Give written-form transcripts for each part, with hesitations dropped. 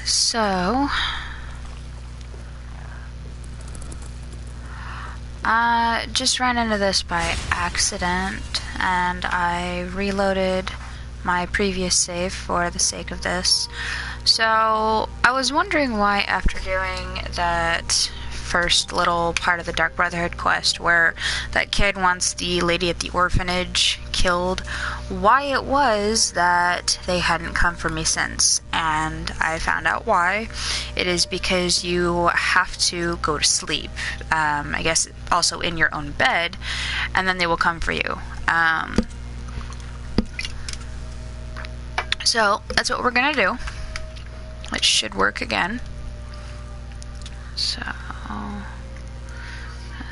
So, I just ran into this by accident, and I reloaded my previous save for the sake of this. So, I was wondering why, after doing that first little part of the Dark Brotherhood quest where that kid wants the lady at the orphanage killed, why it was that they hadn't come for me since. And I found out why. It is because you have to go to sleep, I guess also in your own bed, and then they will come for you. So that's what we're gonna do. It should work again. So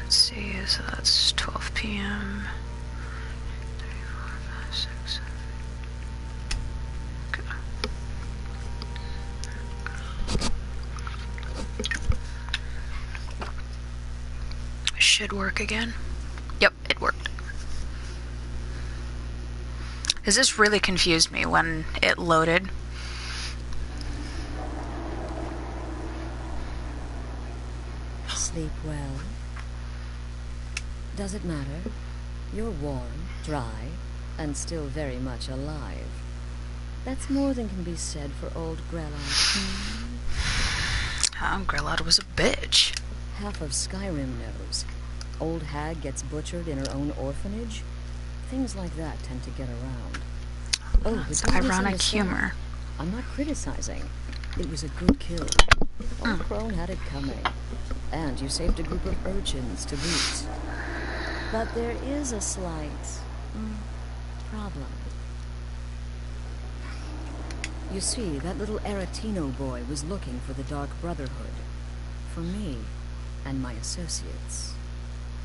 let's see, so that's 12 p.m. 3, 4, 5, 6, 7. Okay. Should work again. Yep, it worked. Because this really confused me when it loaded. Sleep well. Does it matter? You're warm, dry, and still very much alive. That's more than can be said for old Grelod. Grelod was a bitch. Half of Skyrim knows. Old hag gets butchered in her own orphanage. Things like that tend to get around. Oh, it's ironic humor. I'm not criticizing. It was a good kill. Old Crone had it coming. And you saved a group of urchins to boot. But there is a slight problem. You see, that little Aretino boy was looking for the Dark Brotherhood. For me and my associates.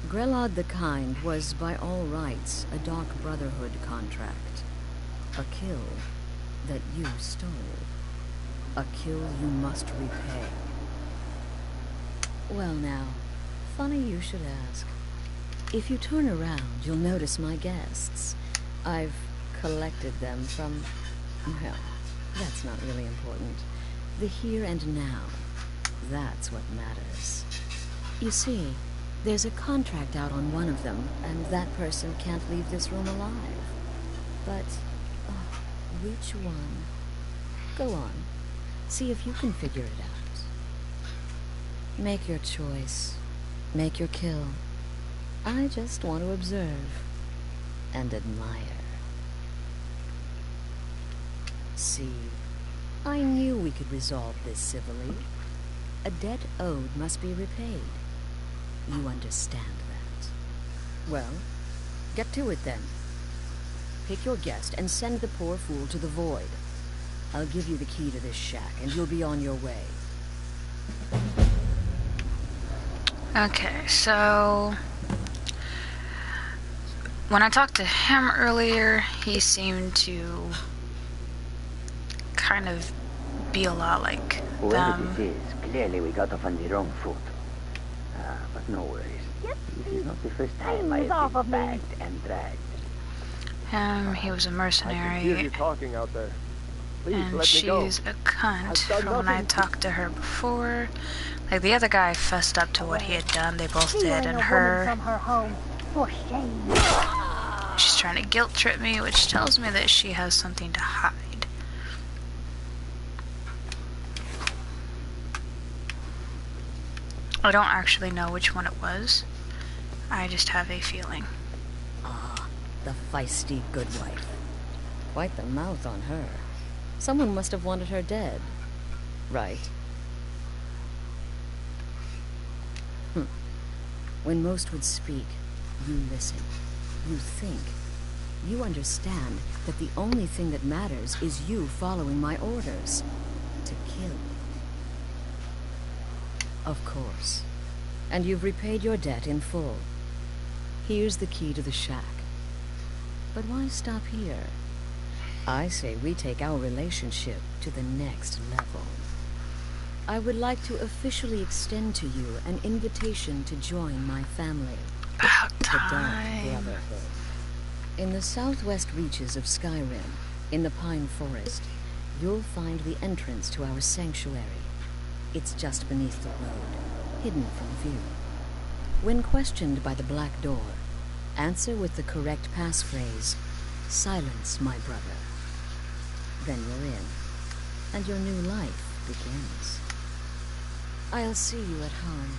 Grelod the Kind was, by all rights, a Dark Brotherhood contract. A kill that you stole. A kill you must repay. Well now, funny you should ask. If you turn around, you'll notice my guests. I've collected them from... well, that's not really important. The here and now. That's what matters. You see, there's a contract out on one of them, and that person can't leave this room alive. But, which one? Go on. See if you can figure it out. Make your choice. Make your kill. I just want to observe and admire. See, I knew we could resolve this civilly. A debt owed must be repaid. You understand that. Well, get to it then. Pick your guest and send the poor fool to the void. I'll give you the key to this shack and you'll be on your way. Okay, so when I talked to him earlier, he seemed to kind of be a lot like them. Whoever this is, clearly we got off on the wrong foot. But no worries. This is not the first time I have been bagged and dragged. He was a mercenary. I can hear you talking out there. Please and let me go. she's a cunt from when I talked to her before. Like, the other guy fessed up to what he had done. They both did, and her... from her home. For shame. She's trying to guilt trip me, which tells me that she has something to hide. I don't actually know which one it was. I just have a feeling. Ah, the feisty good wife. Quite the mouth on her. Someone must have wanted her dead. Right. When most would speak, you listen. You think. You understand that the only thing that matters is you following my orders. To kill. Of course. And you've repaid your debt in full. Here's the key to the shack. But why stop here? I say we take our relationship to the next level. I would like to officially extend to you an invitation to join my family. About The Dark time. Brotherhood. In the southwest reaches of Skyrim, in the Pine Forest, you'll find the entrance to our sanctuary. It's just beneath the road, hidden from view. When questioned by the Black Door, answer with the correct passphrase, "Silence, my brother." Then you're in, and your new life begins. I'll see you at home.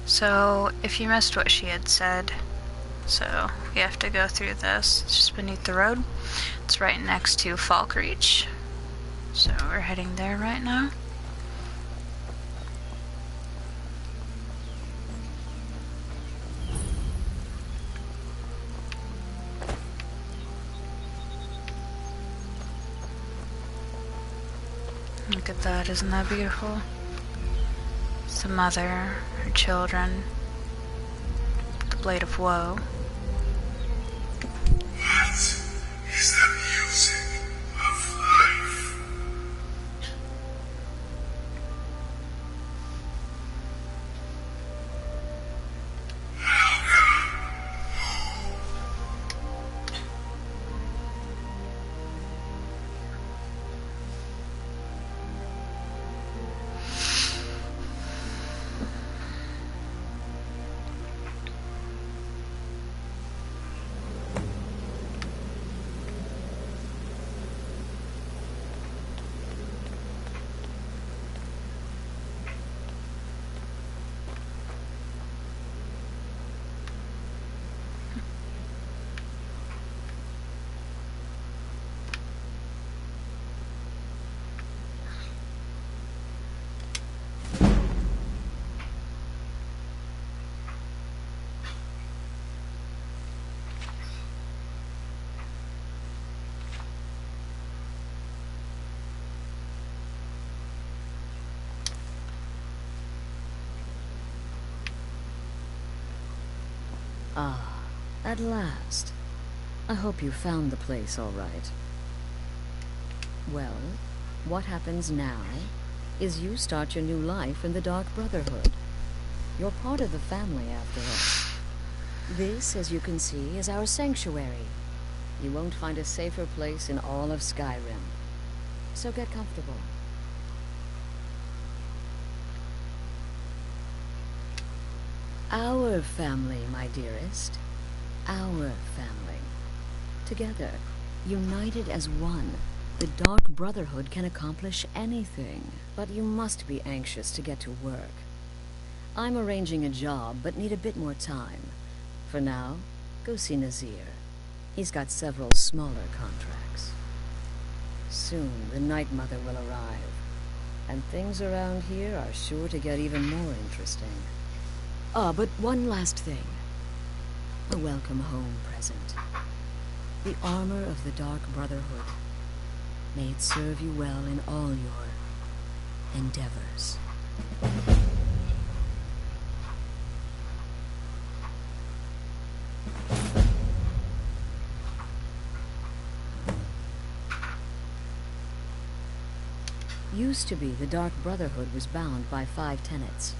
So, if you missed what she had said, so you have to go through this. It's just beneath the road. It's right next to Falkreach. So we're heading there right now. Look at that, isn't that beautiful? It's the mother, her children, the Blade of Woe. What is the music of life? Ah, at last. I hope you found the place all right. Well, What happens now is you start your new life in the Dark Brotherhood. You're part of the family, after all. This, as you can see, is our sanctuary. You won't find a safer place in all of Skyrim. So get comfortable. Our family, my dearest. Our family. Together, united as one, the Dark Brotherhood can accomplish anything. But you must be anxious to get to work. I'm arranging a job, but need a bit more time. For now, go see Nazir. He's got several smaller contracts. Soon, the Night Mother will arrive, and things around here are sure to get even more interesting. Ah, but one last thing. A welcome home present. The armor of the Dark Brotherhood. May it serve you well in all your endeavors. Used to be the Dark Brotherhood was bound by 5 tenets,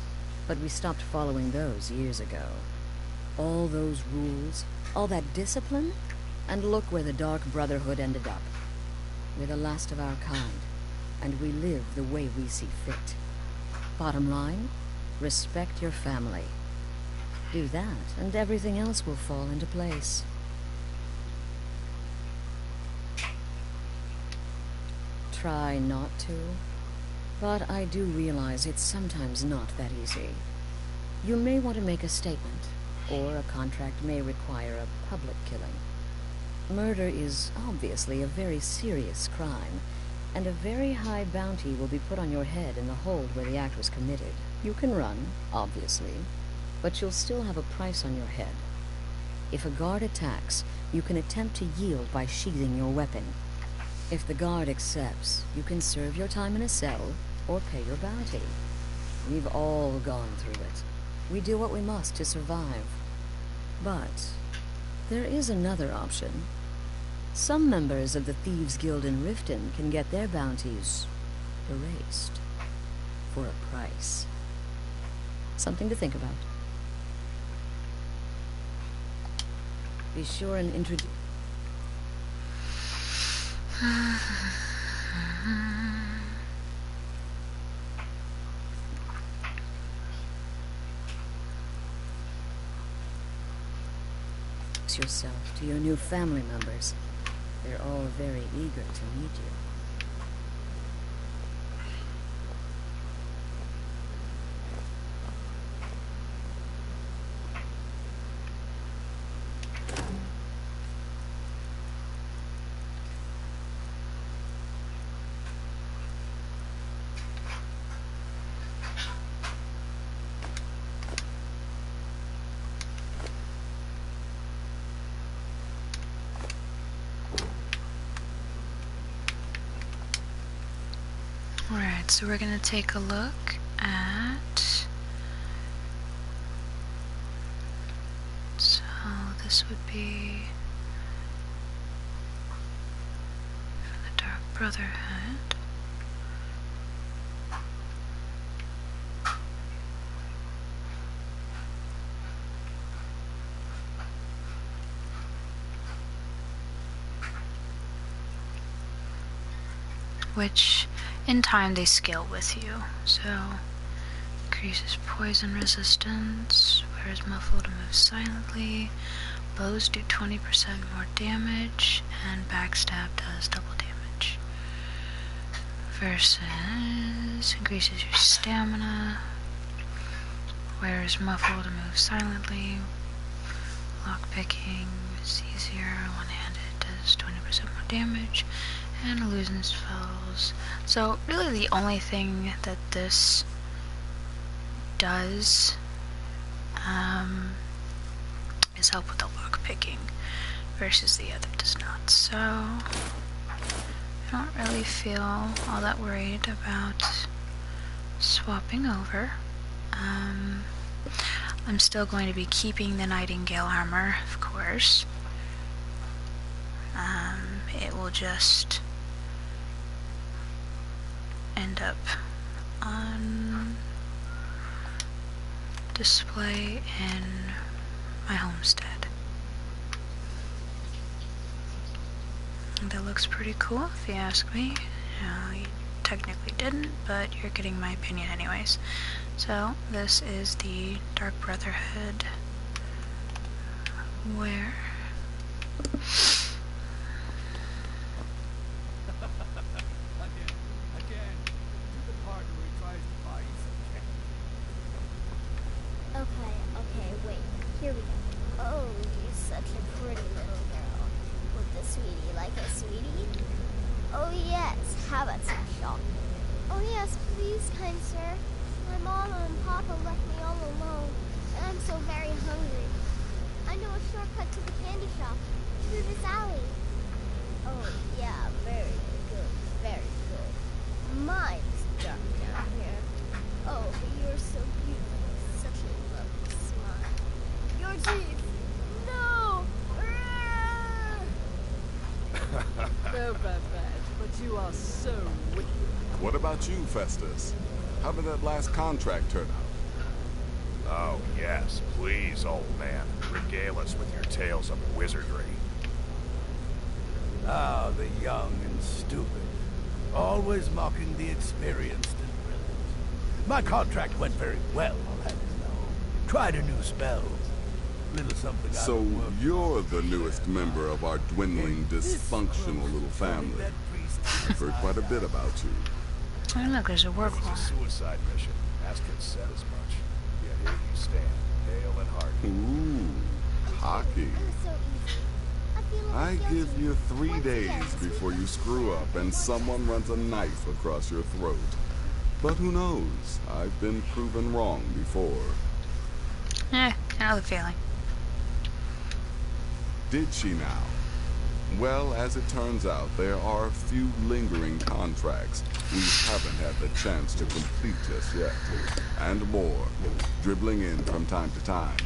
but we stopped following those years ago. All those rules, all that discipline, and look where the Dark Brotherhood ended up. We're the last of our kind, and we live the way we see fit. Bottom line, respect your family. Do that, and everything else will fall into place. Try not to, but I do realize it's sometimes not that easy. You may want to make a statement, or a contract may require a public killing. Murder is obviously a very serious crime, and a very high bounty will be put on your head in the hold where the act was committed. You can run, obviously, but you'll still have a price on your head. If a guard attacks, you can attempt to yield by sheathing your weapon. If the guard accepts, you can serve your time in a cell or pay your bounty. We've all gone through it. We do what we must to survive. But there is another option. Some members of the Thieves' Guild in Riften can get their bounties erased for a price. Something to think about. Be sure and introduce yourself to your new family members. They're all very eager to meet you. Alright, so we're gonna take a look at... So this would be for the Dark Brotherhood. Which in time they scale with you. So increases poison resistance, wears muffled to move silently, bows do 20% more damage, and backstab does double damage. Versus increases your stamina, wears muffled to move silently, lockpicking is easier, one-handed does 20% more damage, and illusion spells. So really the only thing that this does is help with the lockpicking, versus the other does not. So I don't really feel all that worried about swapping over. I'm still going to be keeping the Nightingale armor, of course. It will just end up on display in my homestead. And that looks pretty cool if you ask me. You technically didn't, but you're getting my opinion anyways. So this is the Dark Brotherhood, where Okay, wait. Here we go. Oh, you're such a pretty little girl. Would the sweetie like a sweetie? Oh, yes. How about some shopping? Oh, yes, please, kind sir. My mama and papa left me all alone, and I'm so very hungry. I know a shortcut to the candy shop, through this alley. Oh, yeah, very good, very good. Mine's dark down here. Oh, but you're so beautiful, such a lovely smile. Your teeth! No! No bad, but you are so wicked. What about you, Festus? How did that last contract turn out? Oh, yes, please, old man. Regale us with your tales of wizardry. Ah, the young and stupid. Always mocking the experienced and brilliant. My contract went very well, I'll have you know. Tried a new spell. Little something out So of work. you're the newest member of our dwindling, dysfunctional little family. I've heard quite a bit about you. oh look, there's a It work was a wall. suicide mission. Astrid said as much. Yet here you stand, hale and hearty. Ooh, hockey. It was so easy. I feel a little I guilty. give you 3 Once days again, before you screw up and someone runs a knife across your throat. But who knows? I've been proven wrong before. I know the feeling. Did she now? Well, as it turns out, there are a few lingering contracts we haven't had the chance to complete just yet. And more, dribbling in from time to time.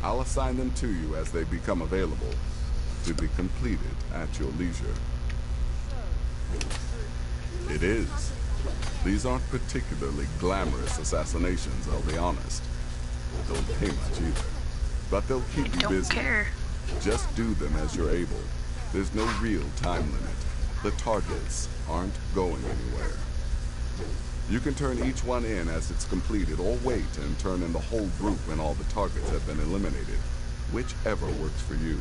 I'll assign them to you as they become available, to be completed at your leisure. It is. These aren't particularly glamorous assassinations, I'll be honest. Don't pay much either. But they'll keep you Don't busy. care. Just do them as you're able. There's no real time limit. The targets aren't going anywhere. You can turn each one in as it's completed, or wait and turn in the whole group when all the targets have been eliminated. Whichever works for you.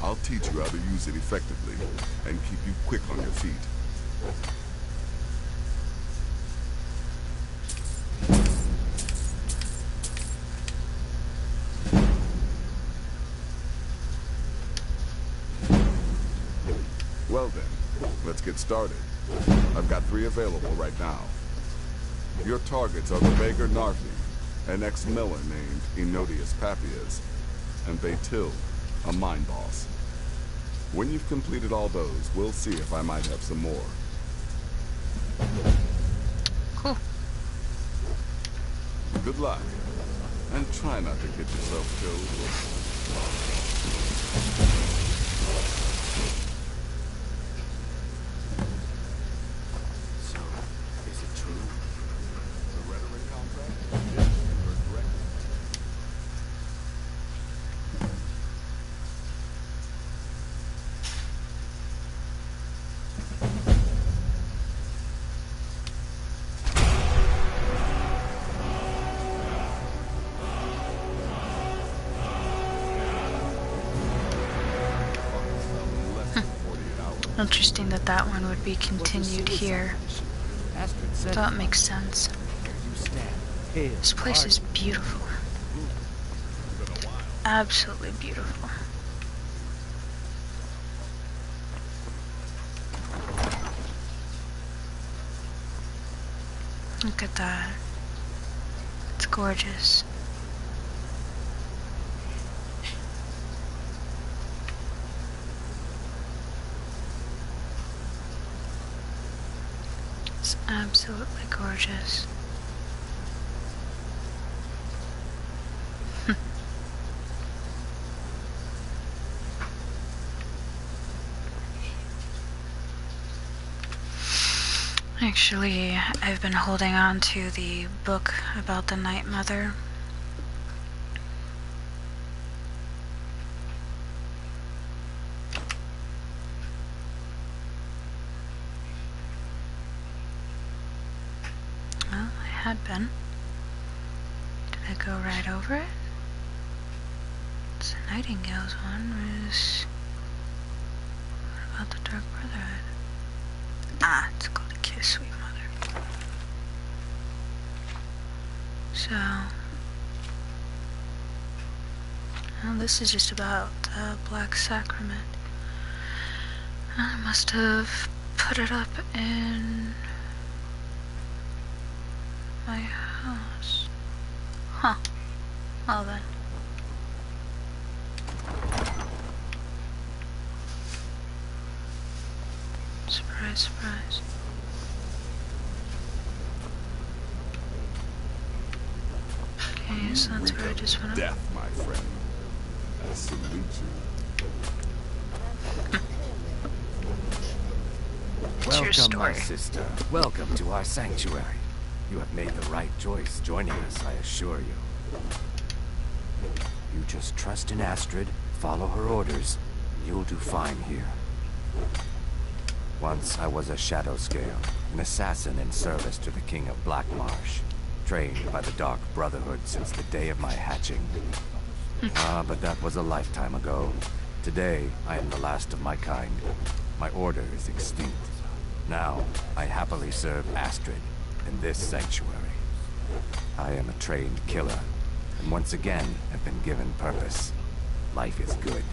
I'll teach you how to use it effectively and keep you quick on your feet. Well then, let's get started. I've got 3 available right now. Your targets are the beggar Narfi, an ex-miller named Enodius Papias, and Baitil, a mine boss. When you've completed all those, we'll see if I might have some more. Cool. Good luck, and try not to get yourself killed. So, is it true? The rhetoric contract? Yes, you heard correctly. Less than 48 hours. Interesting that that one would be continued here. Astrid said, That makes sense. "Here you stand, hale This place and is beautiful. Absolutely beautiful. Look at that. It's gorgeous. It's absolutely gorgeous. Actually, I've been holding on to the book about the Night Mother. Well, I had been. Did I go right over it? It's the Nightingale's one. Was what about the Dark Brotherhood? Ah, it's called A Kiss, Sweet Mother. So, well, this is just about the Black Sacrament. I must have put it up in my house. Huh. Well then. Surprise, surprise. Okay, so that's where I just went up. Death, my friend. I salute you. What's your Welcome, story? my sister. Welcome to our sanctuary. You have made the right choice joining us, I assure you. You just trust in Astrid, follow her orders, and you'll do fine here. Once I was a shadow scale, an assassin in service to the King of Blackmarsh, trained by the Dark Brotherhood since the day of my hatching. But that was a lifetime ago. Today, I am the last of my kind. My order is extinct. Now, I happily serve Astrid in this sanctuary. I am a trained killer, and once again have been given purpose. Life is good.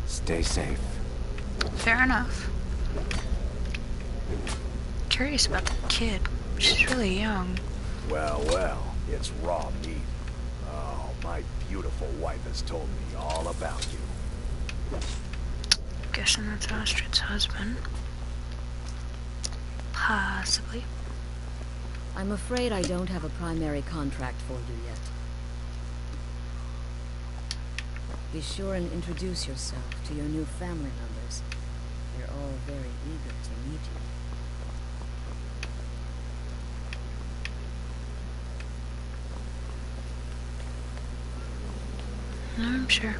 Stay safe. Fair enough. Curious about the kid. She's really young. Well, well, it's raw meat. Oh, my beautiful wife has told me all about you. Guessing that's Astrid's husband. Possibly. I'm afraid I don't have a primary contract for you yet. Be sure and introduce yourself to your new family members. They're all very eager to meet you. I'm sure.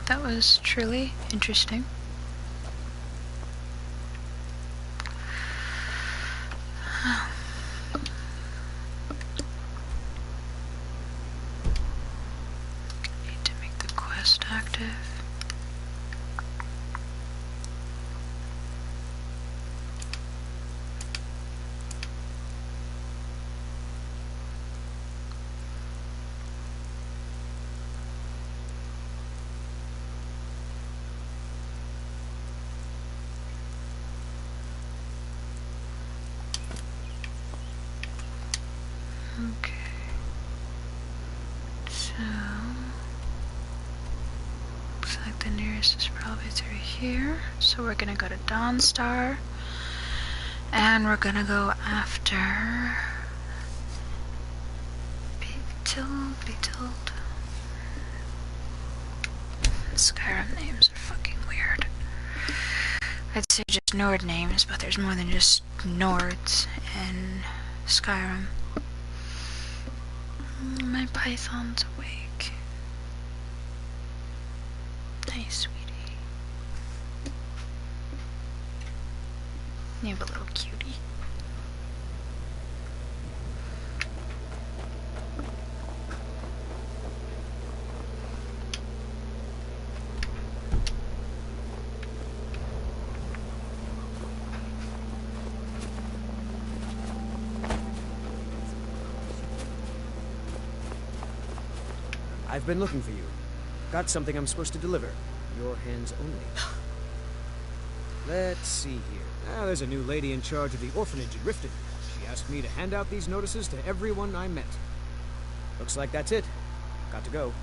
That was truly interesting. Need to make the quest active. Okay. So looks like the nearest is probably through here. So we're gonna go to Dawnstar. And we're gonna go after Beetilled. Skyrim names are fucking weird. I'd say just Nord names, but there's more than just Nords in Skyrim. My python's awake. Hey, sweetie. You have a little cutie. I've been looking for you. Got something I'm supposed to deliver. Your hands only. Let's see here. There's a new lady in charge of the orphanage in Riften. She asked me to hand out these notices to everyone I met. Looks like that's it. Got to go.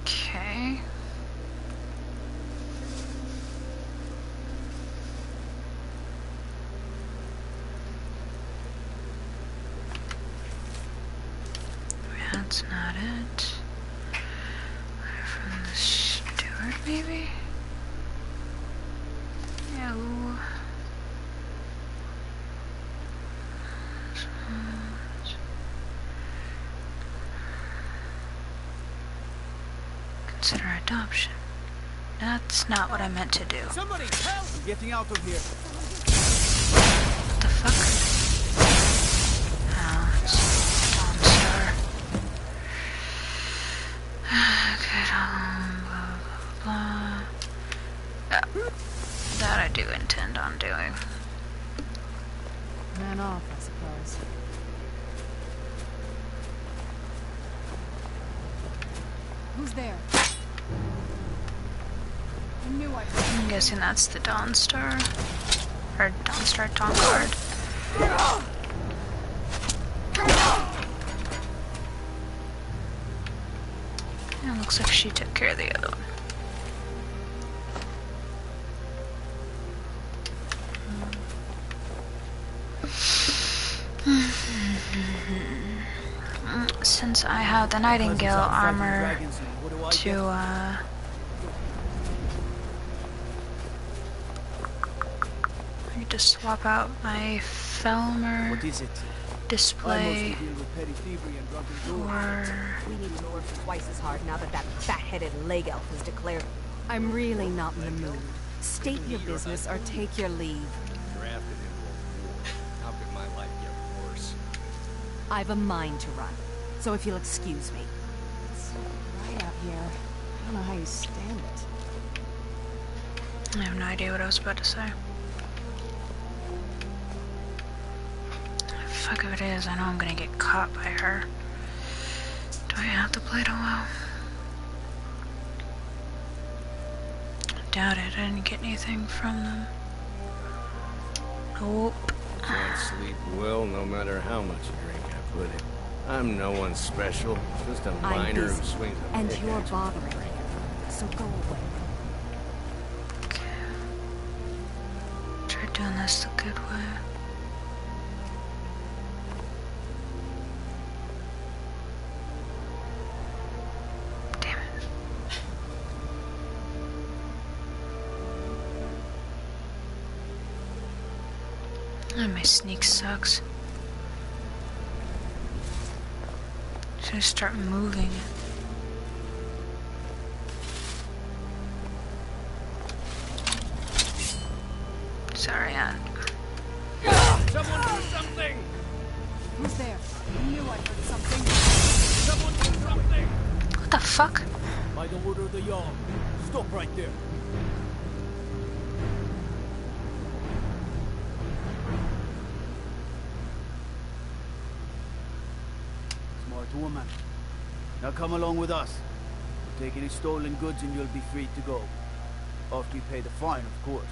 Okay. That's not it. From the steward, maybe? No. Consider adoption. That's not what I meant to do. Somebody help! I'm getting out of here. What the fuck? Oh, it's Dawn Star. Okay, blah, blah, blah. Yeah, that I do intend on doing. Man off, I suppose. Who's there? I knew I'm guessing that's the Dawn Star. Or Dawn Star Dawn Guard. Yeah, looks like she took care of the other one. Since I have the Nightingale armor to, I need to swap out my Felmer display for... We need to work twice as hard now that that fat-headed leg elf has declared. I'm really not in the mood. State your business or take your leave. Drafted into a war. How could my life get worse? I've a mind to run, so if you'll excuse me. It's so bright out here. I don't know how you stand it. I have no idea what I was about to say. Fuck if it is, I know I'm gonna get caught by her. Do I have to play it well? Doubt it, I didn't get anything from them. Nope. Can't sleep well no matter how much drink I put in. I'm no one special, just a miner who swings a and pickaxe. you're bothering me, so go away. Okay. Try doing this the good way. Oh, my sneak sucks. Should I start moving? Sorry, Someone do something! Who's there? I knew I heard something. Someone do something! What the fuck? By the order of the Jarl. Stop right there. Smart woman. Now come along with us. We'll take any stolen goods and you'll be free to go. After you pay the fine, of course.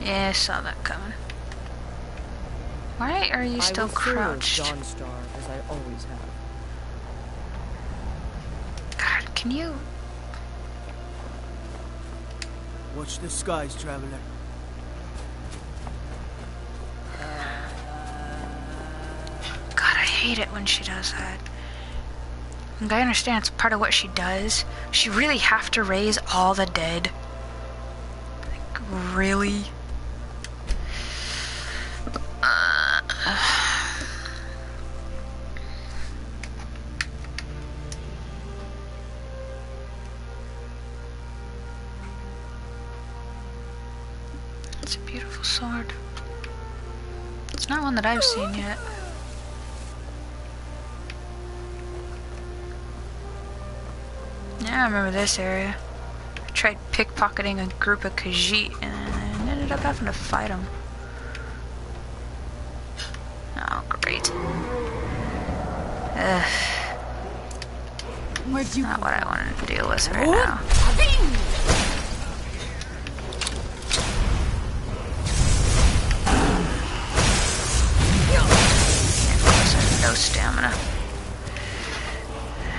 Yeah, I saw that coming. Why are you still crouched? Dawn Star, as I always have. God, can you? Watch the skies, traveler. God, I hate it when she does that. And I understand it's part of what she does. She really have to raise all the dead. Like, really? It's a beautiful sword. It's not one that I've seen yet. Yeah, I remember this area. I tried pickpocketing a group of Khajiit and ended up having to fight them. Oh, great. Ugh. Where'd you Not what I wanted to deal with right now. Of course, I have no stamina.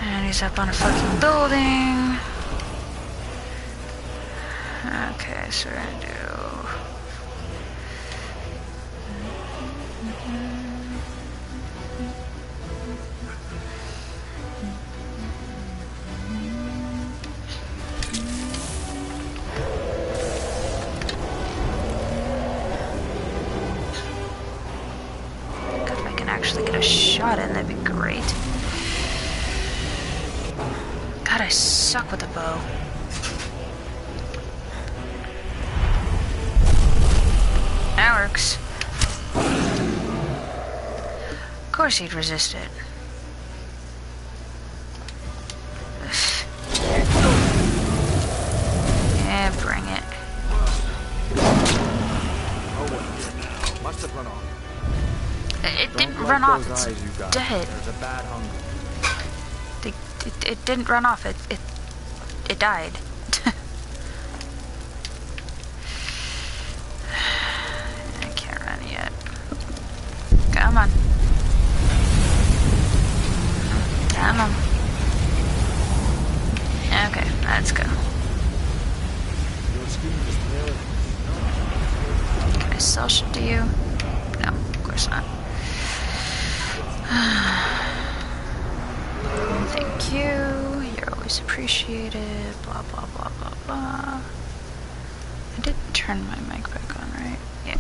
And he's up on a fucking building. Okay, so we're gonna do actually get a shot in, that'd be great. God, I suck with a bow. That works. Of course he'd resist it. Yeah, bring it. Must have run off. It didn't run off. It's dead. There's a bad hunger. It didn't run off. It died. I can't run yet. Come on. Come on. Okay, let's go. Can I sell shit to you? No, of course not. Thank you. You're always appreciated. Blah, blah, blah, blah, blah. I did turn my mic back on, right? Yeah.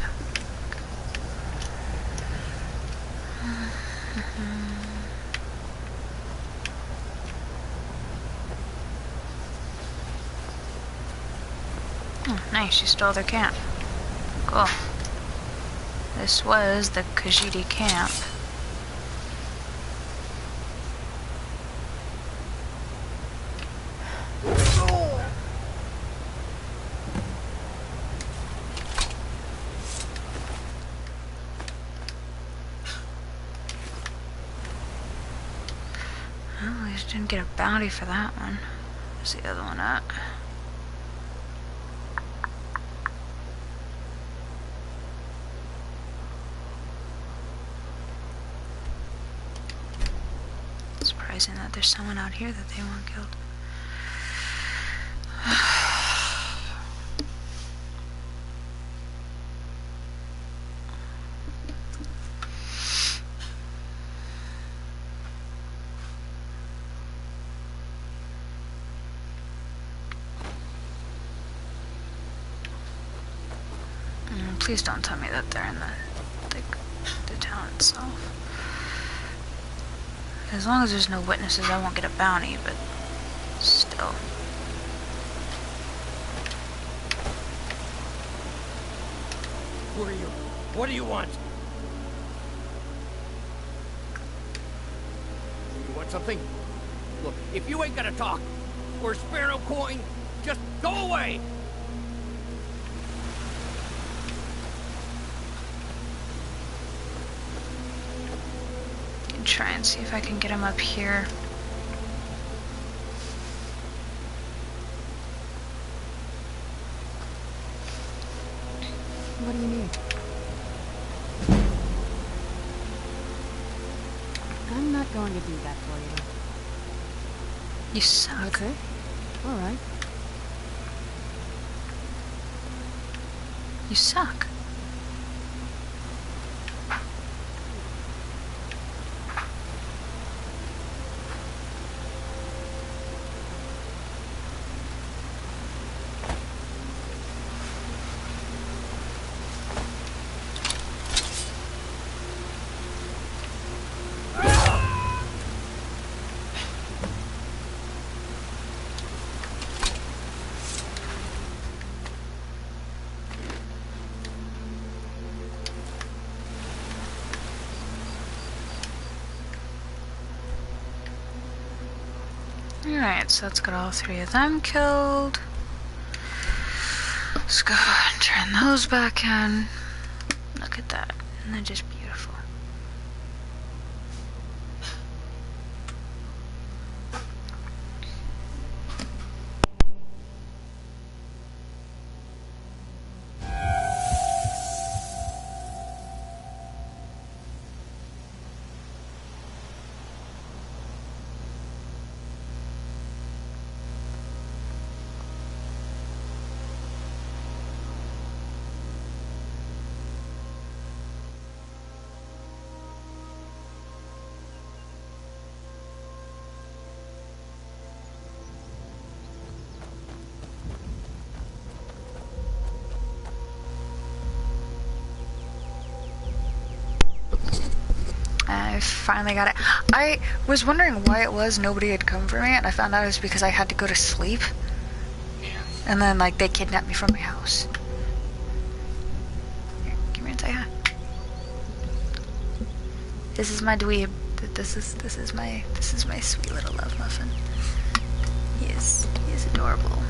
Oh, nice. You stole their camp. Cool. This was the Khajiit camp. Well, we just didn't get a bounty for that one. Where's the other one at? Surprising that there's someone out here that they want killed. Please don't tell me that they're in the town itself. As long as there's no witnesses, I won't get a bounty, but still. Who are you? What do you want? You want something? Look, if you ain't gonna talk, or spare no coin, just go away! Try and see if I can get him up here. What do you need? I'm not going to do that for you. You suck. That's it? All right. You suck. Alright, so let's get all three of them killed. Let's go and turn those back in. Look at that. Isn't that just beautiful? I finally got it. I was wondering why it was nobody had come for me, and I found out it was because I had to go to sleep. And then, like, they kidnapped me from my house. Here, give me a second. This is my dweeb. This is my sweet little love muffin. He is adorable.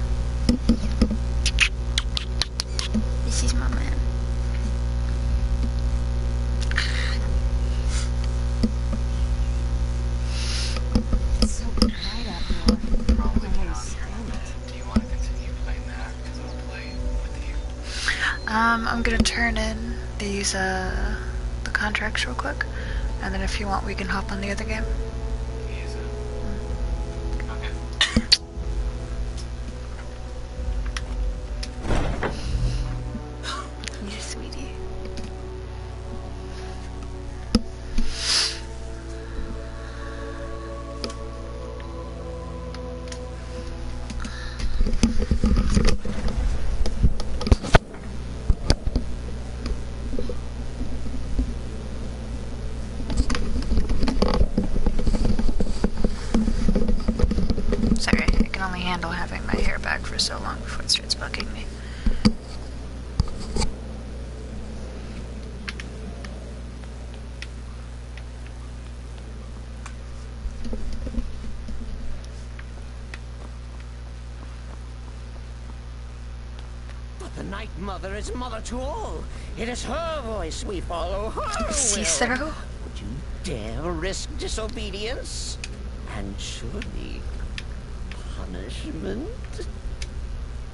This is my man. It's so bright out there. Probably I cannot stand hear it. it. Do you want to continue playing that? Because I'll play with you. I'm gonna turn in these the contracts real quick, and then if you want, we can hop on the other game. Easy. Okay. You sweetie. Sorry, I can only handle having my hair back for so long before it starts bugging me. But the Night Mother is mother to all. It is her voice we follow, her See will. through? Would you dare risk disobedience? And surely punishment?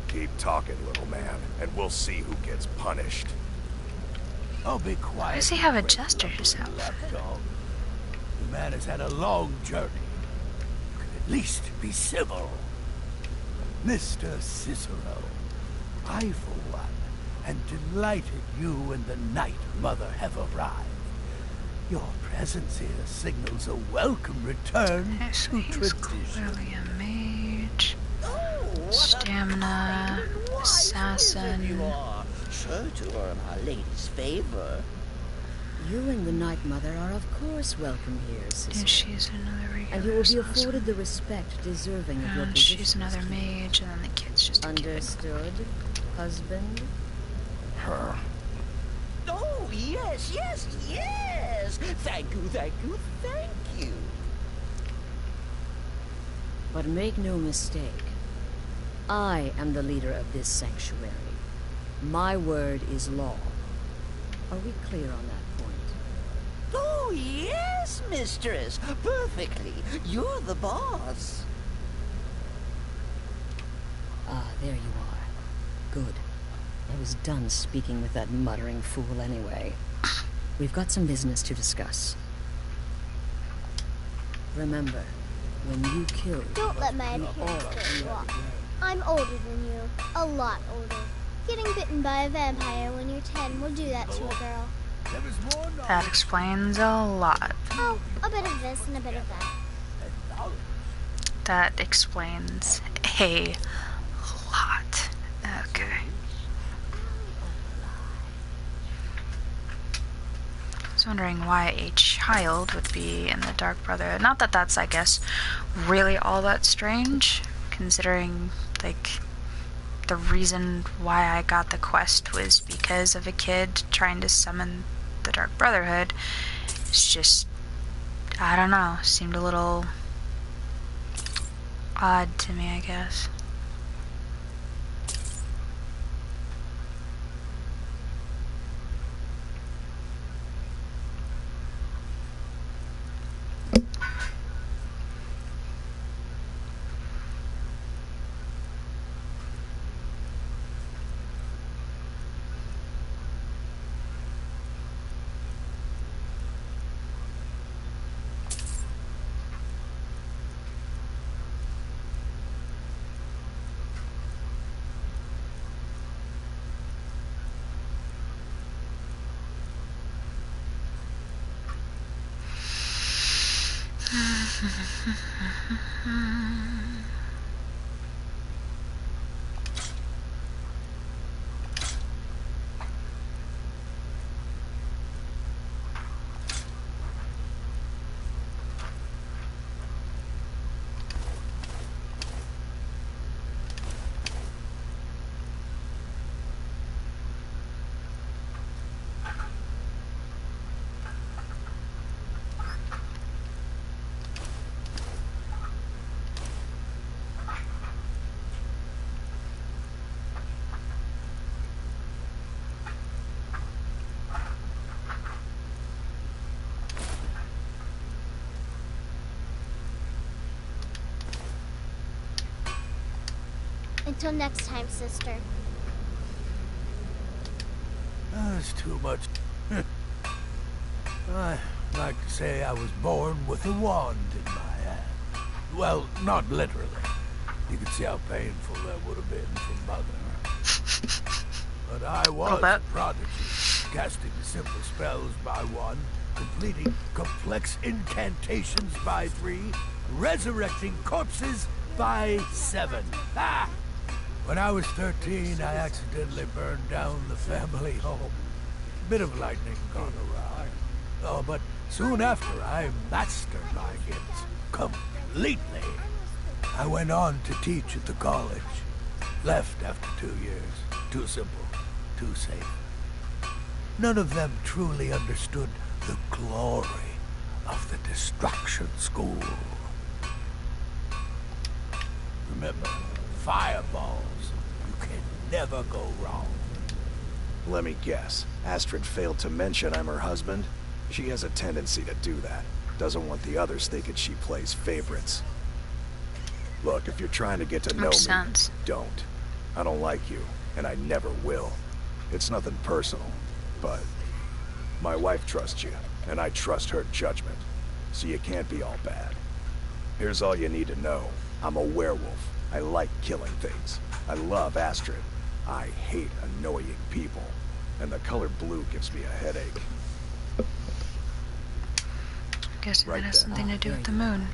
Keep talking, little man, and we'll see who gets punished. Oh, be quiet. Why does he have a quick, jester's lovely outfit? lapdog. The man has had a long journey. You can at least be civil. Mr. Cicero, I, for one, am delighted you and the Night Mother have arrived. Your presence here signals a welcome return Okay, so to he's tradition. clearly a mage. Oh, what Stamina, a kind and wise assassin. wizard you are. Sure to earn Our Lady's favor. You and the Night Mother are of course welcome here, Cicero. And she's another regular And you will be assassin. afforded the respect deserving of your And position. she's another mage, and then the kid's just a kid. Understood, husband? Her. Oh, yes, yes, yes! Thank you, thank you, thank you. But make no mistake, I am the leader of this sanctuary. My word is law. Are we clear on that point? Oh, yes, mistress. Perfectly. You're the boss. Ah, there you are. Good. I was done speaking with that muttering fool anyway. We've got some business to discuss. Remember, when you killed... Don't let my we appearance all throw you knew. off. I'm older than you. A lot older. Getting bitten by a vampire when you're 10 will do that to a girl. There is more knowledge That explains a lot. Oh, a bit of this and a bit of that. than knowledge. That explains a lot. Okay. I was wondering why a child would be in the Dark Brotherhood. Not that that's, I guess, really all that strange, considering, like, the reason why I got the quest was because of a kid trying to summon the Dark Brotherhood. It's just, I don't know, seemed a little odd to me, I guess. Until next time, sister. That's too much. I like to say I was born with a wand in my hand. Well, not literally. You can see how painful that would have been for Mother. But I was a prodigy, casting simple spells by 1, completing complex incantations by 3, resurrecting corpses by 7. Ah! When I was 13, I accidentally burned down the family home. Bit of lightning gone around. Oh, but soon after, I mastered my gifts completely. I went on to teach at the college. Left after 2 years. Too simple, too safe. None of them truly understood the glory of the Destruction School. Remember, fireballs. You can never go wrong. Let me guess. Astrid failed to mention I'm her husband? She has a tendency to do that. Doesn't want the others thinking she plays favorites. Look, if you're trying to get to know me, don't. I don't like you, and I never will. It's nothing personal, but my wife trusts you, and I trust her judgment. So you can't be all bad. Here's all you need to know. I'm a werewolf. I like killing things. I love Astrid. I hate annoying people. And the color blue gives me a headache. Guessing that has something to do with the moon.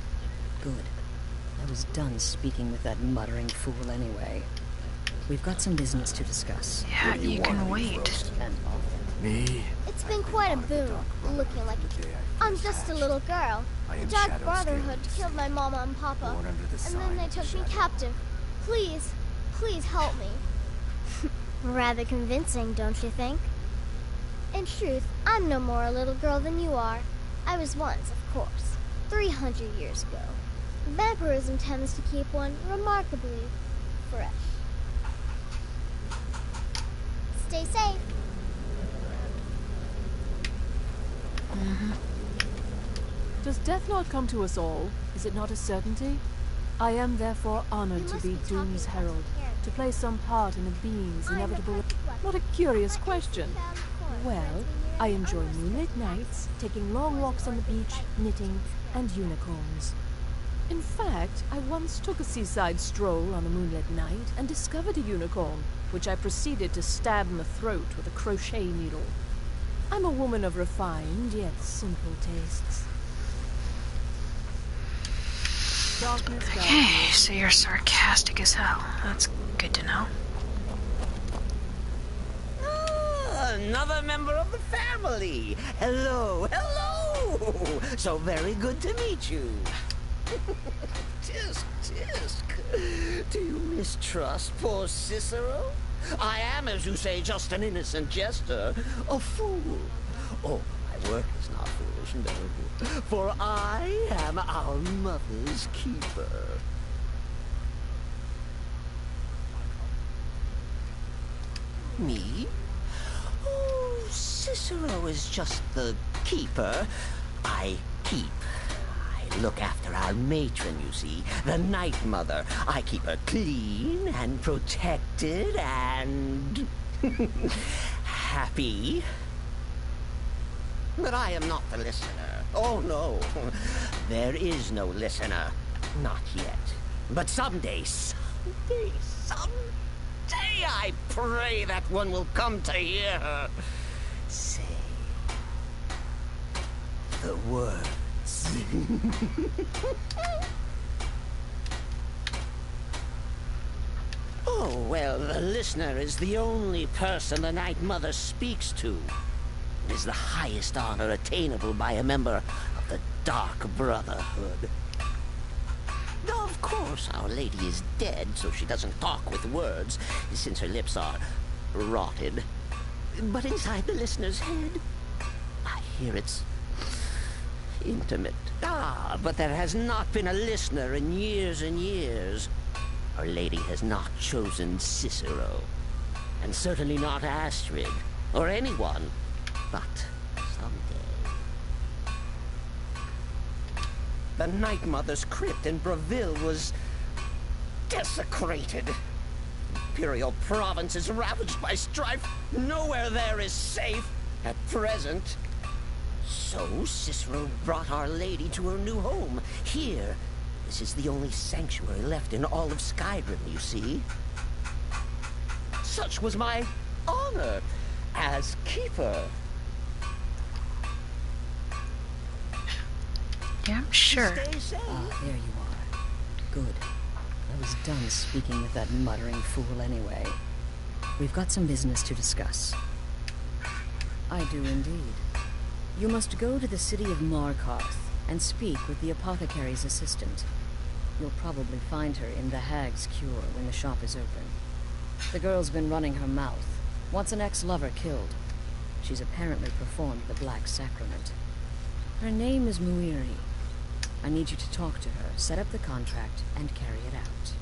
Good. I was done speaking with that muttering fool anyway. We've got some business to discuss. Yeah, you can wait. Me? It's been quite a boon, looking like I'm just a little girl. The Dark Brotherhood killed my mama and papa, and then they took me captive. Please, please help me. Rather convincing, don't you think? In truth, I'm no more a little girl than you are. I was once, of course, 300 years ago. Vampirism tends to keep one remarkably fresh. Stay safe. Does death not come to us all? Is it not a certainty? I am therefore honored to be Doom's herald, to play some part in a being's inevitable... What a curious question. Well, I enjoy moonlit nights, taking long walks on the beach, knitting, and unicorns. In fact, I once took a seaside stroll on a moonlit night and discovered a unicorn, which I proceeded to stab in the throat with a crochet needle. I'm a woman of refined yet simple tastes. Okay, so you're sarcastic as hell. That's good to know. Another member of the family. Hello, hello. So very good to meet you. Tisk. Do you mistrust poor Cicero? I am, as you say, just an innocent jester. A fool. Oh, my work is not foolish, no. For I am our mother's keeper. Me? Oh, Cicero is just the keeper. I keep. I look after our matron, you see, the Night Mother. I keep her clean and protected and... happy. But I am not the listener. Oh, no. There is no listener. Not yet. But someday, I pray that one will come to hear her say the words. Oh, well, the listener is the only person the Night Mother speaks to. It is the highest honor attainable by a member of the Dark Brotherhood. Of course, Our Lady is dead, so she doesn't talk with words, since her lips are rotted. But inside the listener's head, I hear it's intimate. Ah, but there has not been a listener in years and years. Our Lady has not chosen Cicero, and certainly not Astrid, or anyone. But someday... The Night Mother's crypt in Breville was desecrated. Imperial province is ravaged by strife. Nowhere there is safe at present. So Cicero brought Our Lady to her new home. Here, this is the only sanctuary left in all of Skyrim, you see. Such was my honor as keeper. Yeah, I'm sure. Stay safe. Ah, there you are. Good. I was done speaking with that muttering fool anyway. We've got some business to discuss. I do indeed. You must go to the city of Markarth and speak with the apothecary's assistant. You'll probably find her in the Hag's Cure when the shop is open. The girl's been running her mouth. Wants an ex-lover killed. She's apparently performed the Black Sacrament. Her name is Muiri. I need you to talk to her, set up the contract, and carry it out.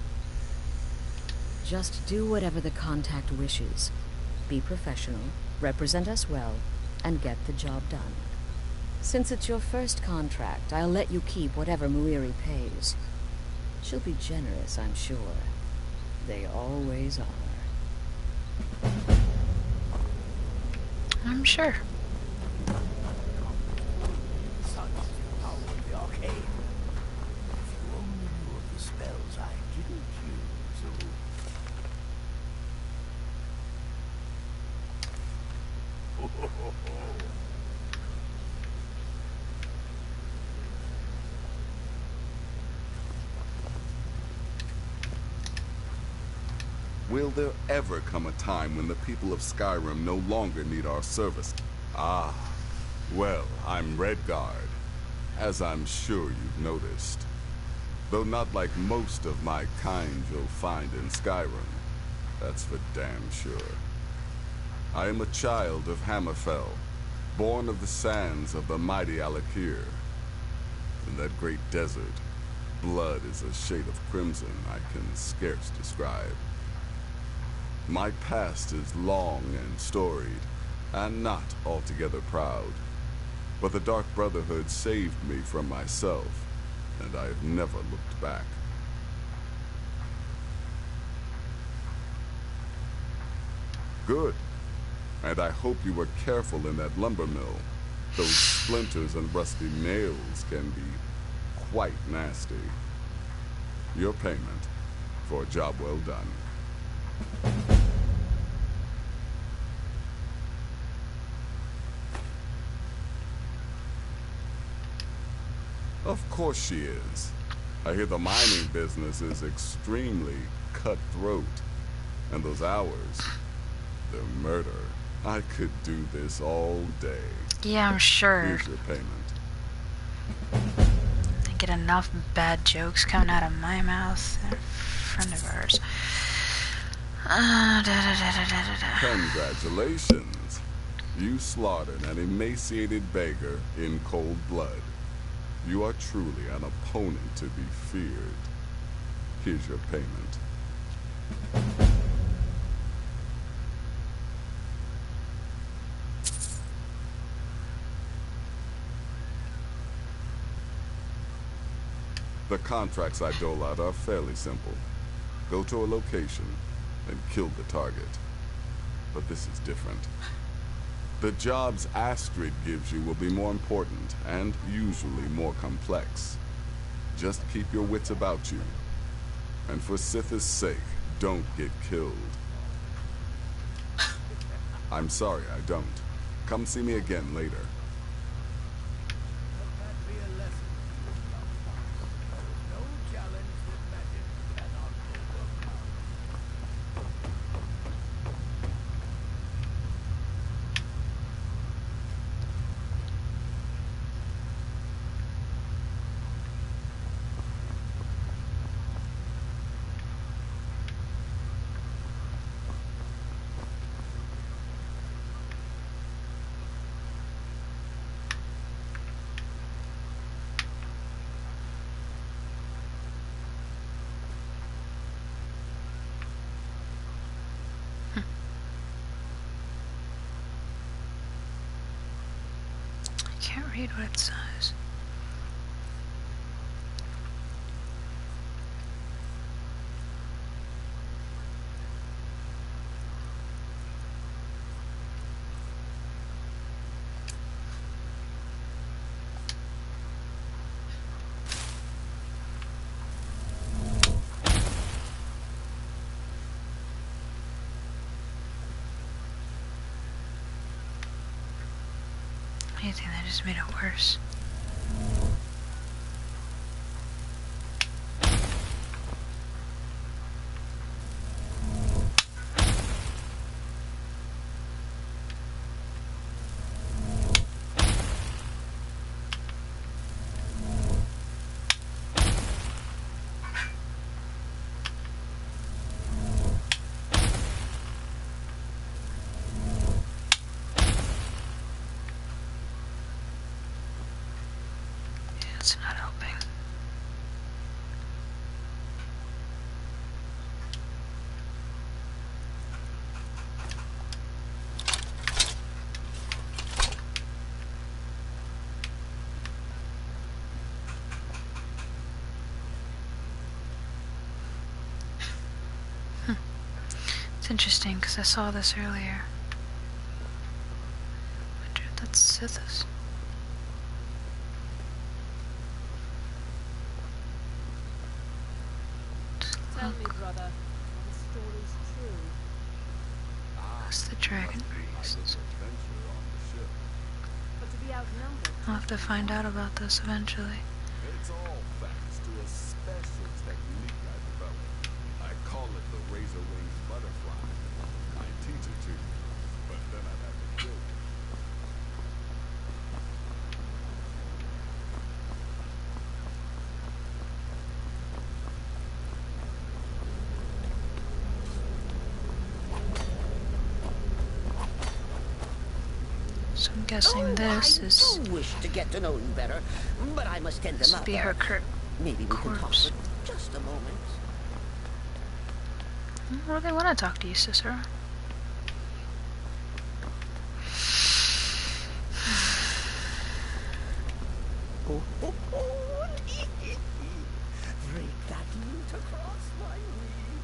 Just do whatever the contact wishes. Be professional, represent us well, and get the job done. Since it's your first contract, I'll let you keep whatever Muiri pays. She'll be generous, I'm sure. They always are. I'm sure. Will there ever come a time when the people of Skyrim no longer need our service? Ah, well, I'm Redguard, as I'm sure you've noticed. Though not like most of my kind you'll find in Skyrim. That's for damn sure. I am a child of Hammerfell, born of the sands of the mighty Alakir. In that great desert, blood is a shade of crimson I can scarce describe. My past is long and storied, and not altogether proud. But the Dark Brotherhood saved me from myself, and I have never looked back. Good. And I hope you were careful in that lumber mill. Those splinters and rusty nails can be quite nasty. Your payment for a job well done. Of course she is. I hear the mining business is extremely cutthroat. And those hours, they're murder. I could do this all day. Yeah, I'm sure. Here's your payment. I get enough bad jokes coming out of my mouth. A friend of ours. Congratulations. You slaughtered an emaciated beggar in cold blood. You are truly an opponent to be feared. Here's your payment. The contracts I dole out are fairly simple. Go to a location and kill the target. But this is different. The jobs Astrid gives you will be more important and usually more complex. Just keep your wits about you. And for Sith's sake, don't get killed. I'm sorry, I don't. Come see me again later. Can't read what it says. anything, that just made it worse. It's not helping. It's interesting because I saw this earlier. I wonder if that's Sithis. Tell me, brother, the story's true. What's the dragon priests? But to be outnumbered. I'll have to find out about this eventually. It's all thanks to a special technique I developed. I call it the razor wings butterfly. I teach it to you, but then I'd have to kill you. So I'm guessing this is. I do wish to get to know you better, but I must tend This them would up. be her Maybe we can talk corpse. for just a moment. Well, they want to talk to you, Cicero. Break that loot across my knee.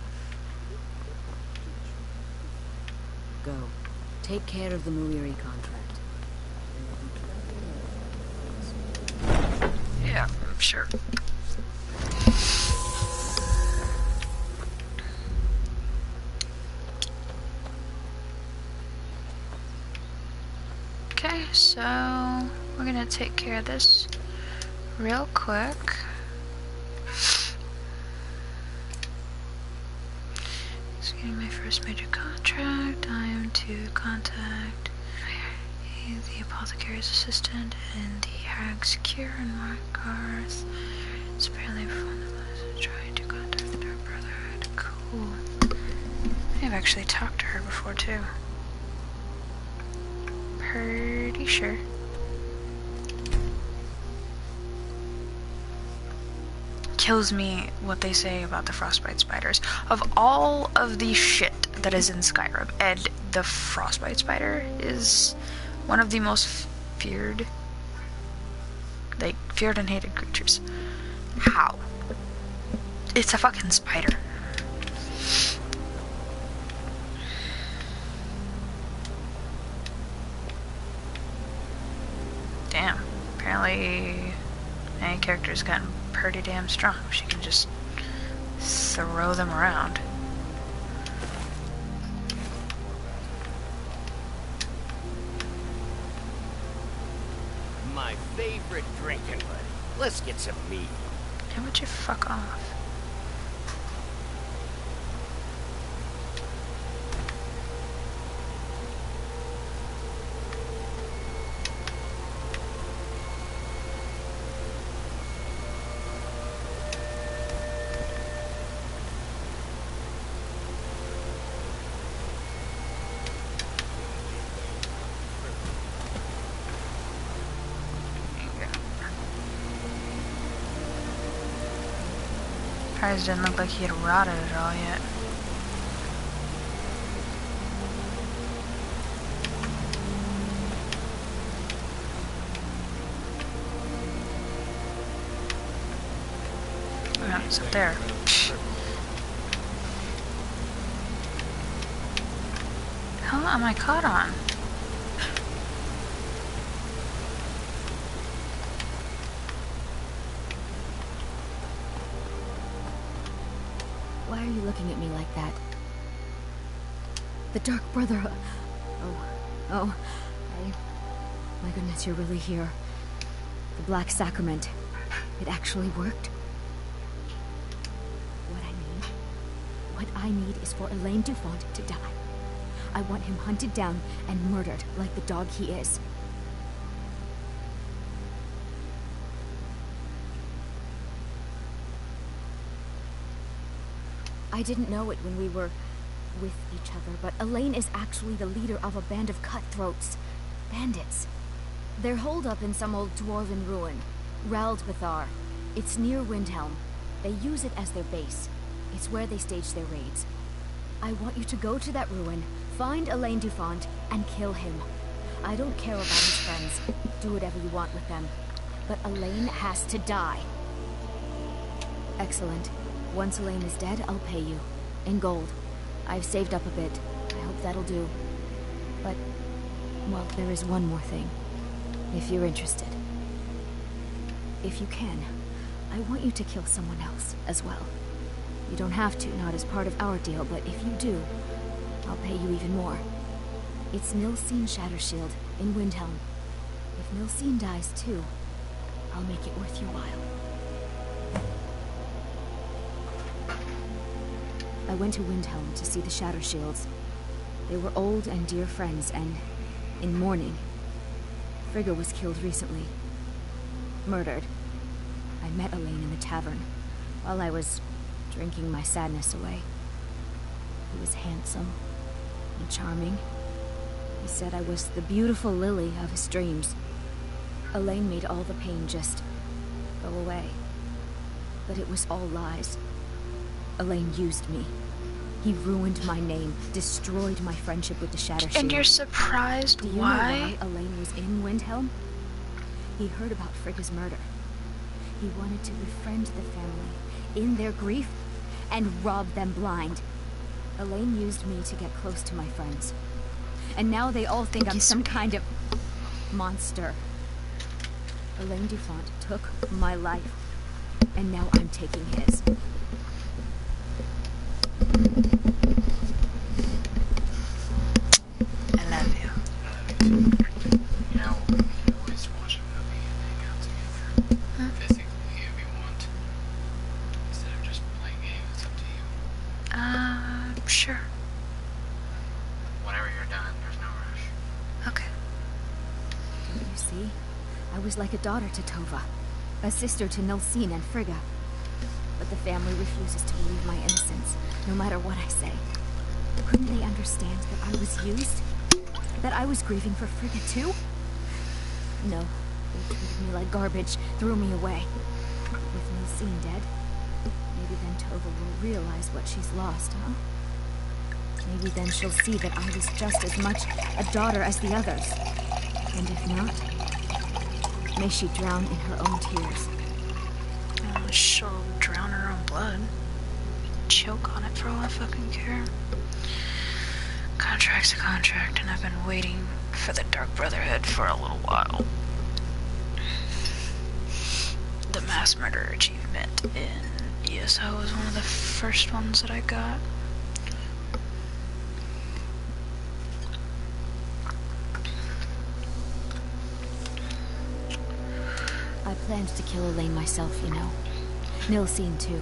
Go. Take care of the Muiri contract. Yeah, sure. Okay, so we're gonna take care of this real quick. Just getting my first major contract. I am to contact the apothecary's assistant in the Hag's Cure in Markarth. It's apparently from the trying to contact our Brotherhood. Cool. I've actually talked to her before too. Pretty sure. Kills me what they say about the frostbite spiders. Of all of the shit that is in Skyrim, and the frostbite spider is one of the most feared, like, feared and hated creatures. How? It's a fucking spider. Damn. Apparently, any character's gotten pretty damn strong. She can just throw them around. My favorite drinking buddy. Let's get some meat. How would you fuck off? Ours didn't look like he had rotted at all yet. Oh, it's up there. How am I caught on? Why are you looking at me like that? The Dark Brotherhood. Oh, My goodness, you're really here. The Black Sacrament. It actually worked. What I need is for Elaine Dufont to die. I want him hunted down and murdered like the dog he is. I didn't know it when we were with each other, but Elaine is actually the leader of a band of cutthroats. Bandits. They're holed up in some old dwarven ruin. Raldbethar. It's near Windhelm. They use it as their base. It's where they stage their raids. I want you to go to that ruin, find Elaine Dufont, and kill him. I don't care about his friends. Do whatever you want with them. But Elaine has to die. Excellent. Once Elaine is dead, I'll pay you. In gold. I've saved up a bit. I hope that'll do. But, well, there is one more thing. If you're interested. If you can, I want you to kill someone else as well. You don't have to, not as part of our deal, but if you do, I'll pay you even more. It's Nilsine Shattershield in Windhelm. If Nilsine dies too, I'll make it worth your while. I went to Windhelm to see the Shattershields. They were old and dear friends, and in mourning. Frigga was killed recently. Murdered. I met Elaine in the tavern, while I was drinking my sadness away. He was handsome and charming. He said I was the beautiful lily of his dreams. Elaine made all the pain just go away. But it was all lies. Elaine used me. He ruined my name, destroyed my friendship with the Shattershield. And you're surprised Do you know why Elaine was in Windhelm? He heard about Frigga's murder. He wanted to befriend the family in their grief and rob them blind. Elaine used me to get close to my friends. And now they all think I'm some kind of monster. Elaine Dufont took my life, and now I'm taking his. I love you. You know, we can always watch a movie and hang out together. Physically, if you want. Instead of just playing games, it's up to you. Sure. Whenever you're done, there's no rush. Okay. Don't you see? I was like a daughter to Tova, a sister to Nilsine and Frigga. But the family refuses to believe my innocence, no matter what I say. Couldn't they understand that I was used? That I was grieving for Frigga too? No, they treated me like garbage, threw me away. With Nilsine dead, maybe then Tova will realize what she's lost, huh? Maybe then she'll see that I was just as much a daughter as the others. And if not, may she drown in her own tears. She'll drown her own blood. Choke on it for all I fucking care. Contract's a contract, and I've been waiting for the Dark Brotherhood for a little while. The mass murder achievement in ESO was one of the first ones that I got. I planned to kill Elaine myself, you know. Nilsine, too.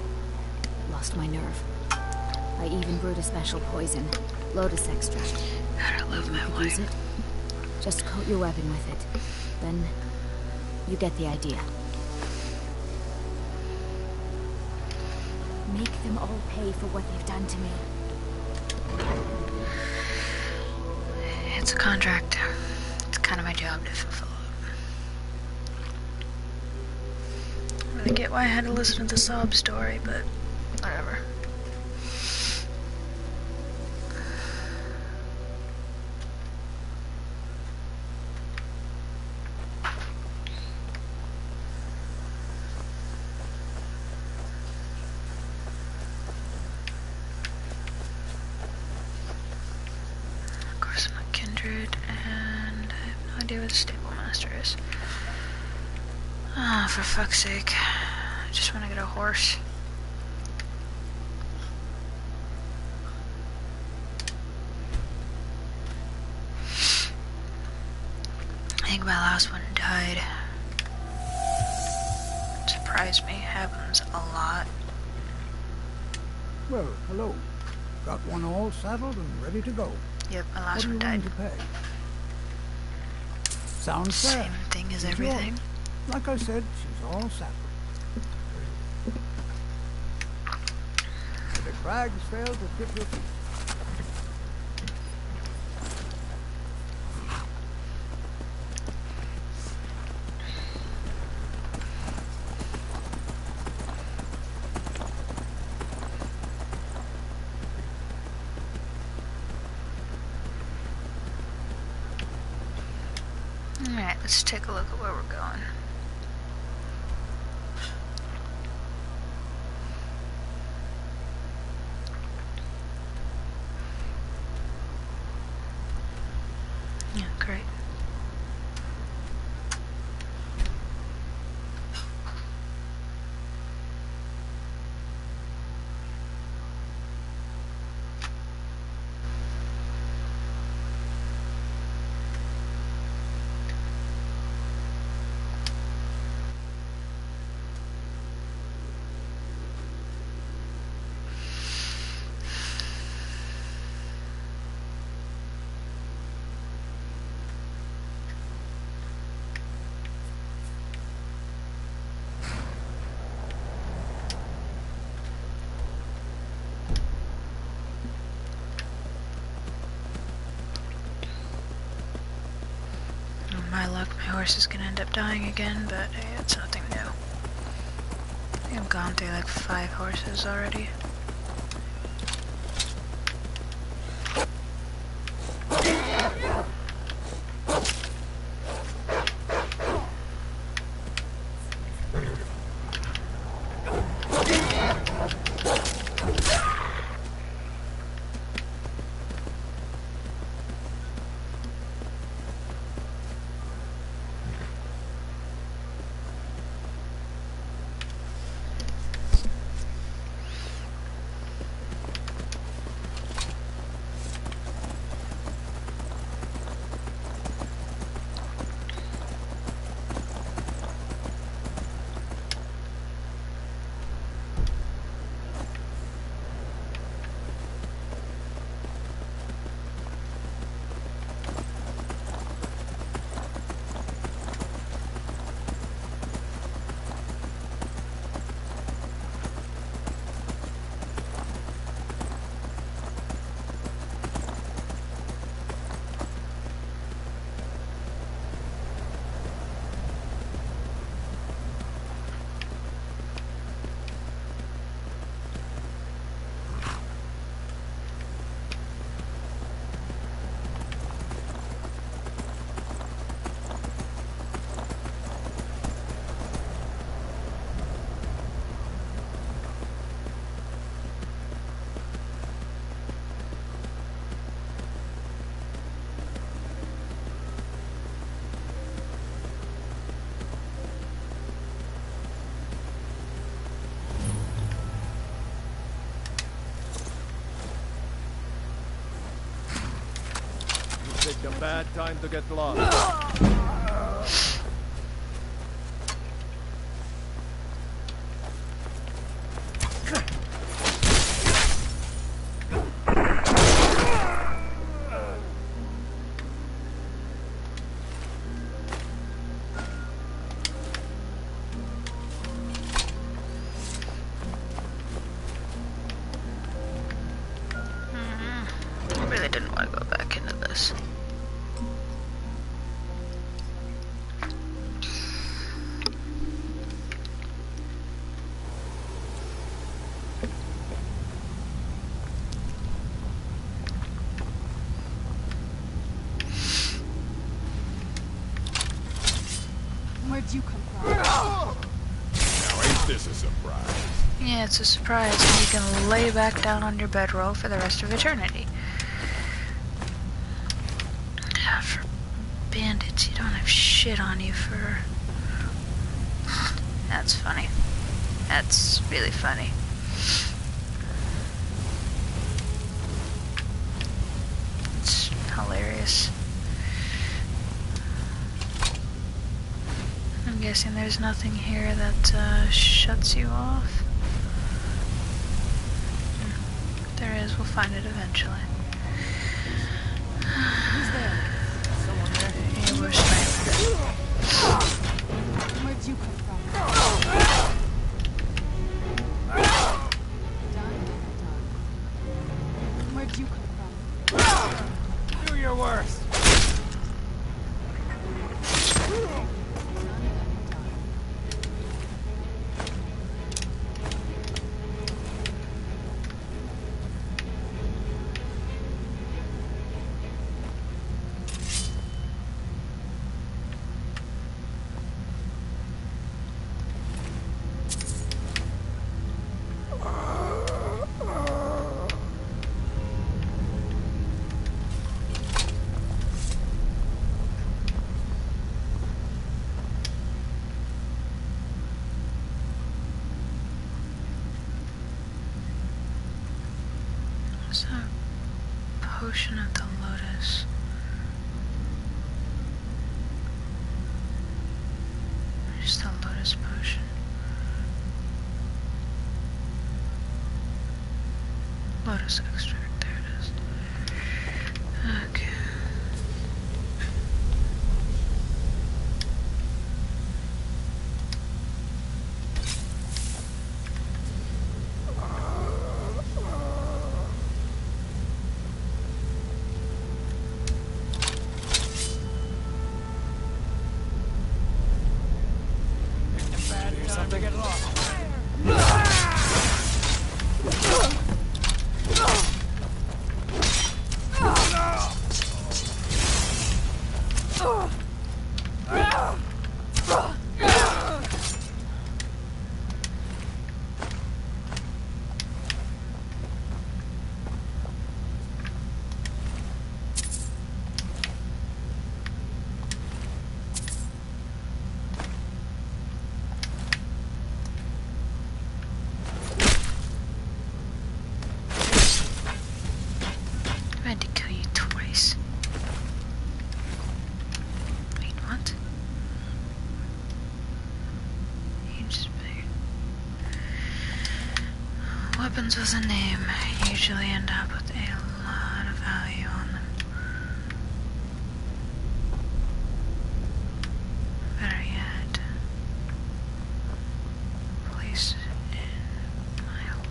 Lost my nerve. I even brewed a special poison, lotus extract. God, I love my Use it. Just coat your weapon with it. Then, you get the idea. Make them all pay for what they've done to me. It's a contract. It's kind of my job to fulfill it. I really get why I had to listen to the sob story, but whatever. Of course, I'm a kindred, and I have no idea what the stable master is. Ah, for fuck's sake. I just want to get a horse. I think my last one died. It surprised me. Happens a lot. Well, hello. Got one all saddled and ready to go. Yep, my last one What are you died. willing to pay? Sounds fair. Same thing as She's everything. yours. Like I said, she's all saddled. If the crags fail to fit your feet. Alright, let's take a look at where we're going. Yeah, great. My luck, my horse is gonna end up dying again, but hey, it's nothing new. I think I've gone through like 5 horses already. Picked a bad time to get lost. I really didn't want to go back into this. Where'd you come from? Now ain't this a surprise? Yeah, it's a surprise, and you can lay back down on your bedroll for the rest of eternity. For bandits, you don't have shit on you for... That's funny. That's really funny. It's hilarious. guessing there's nothing here that shuts you off. There is, we'll find it eventually. Who's there? Someone there? Hey, we're snipers. Where'd you come from? Where'd you come from? Do your worst. What's a potion of the lotus? Just a lotus potion. Lotus extract, there it is. Okay. Something get lost. I had to kill you twice. Wait, what? You just picked. Weapons with a name usually end up with a lot of value on them. Better yet, place it in my hulk.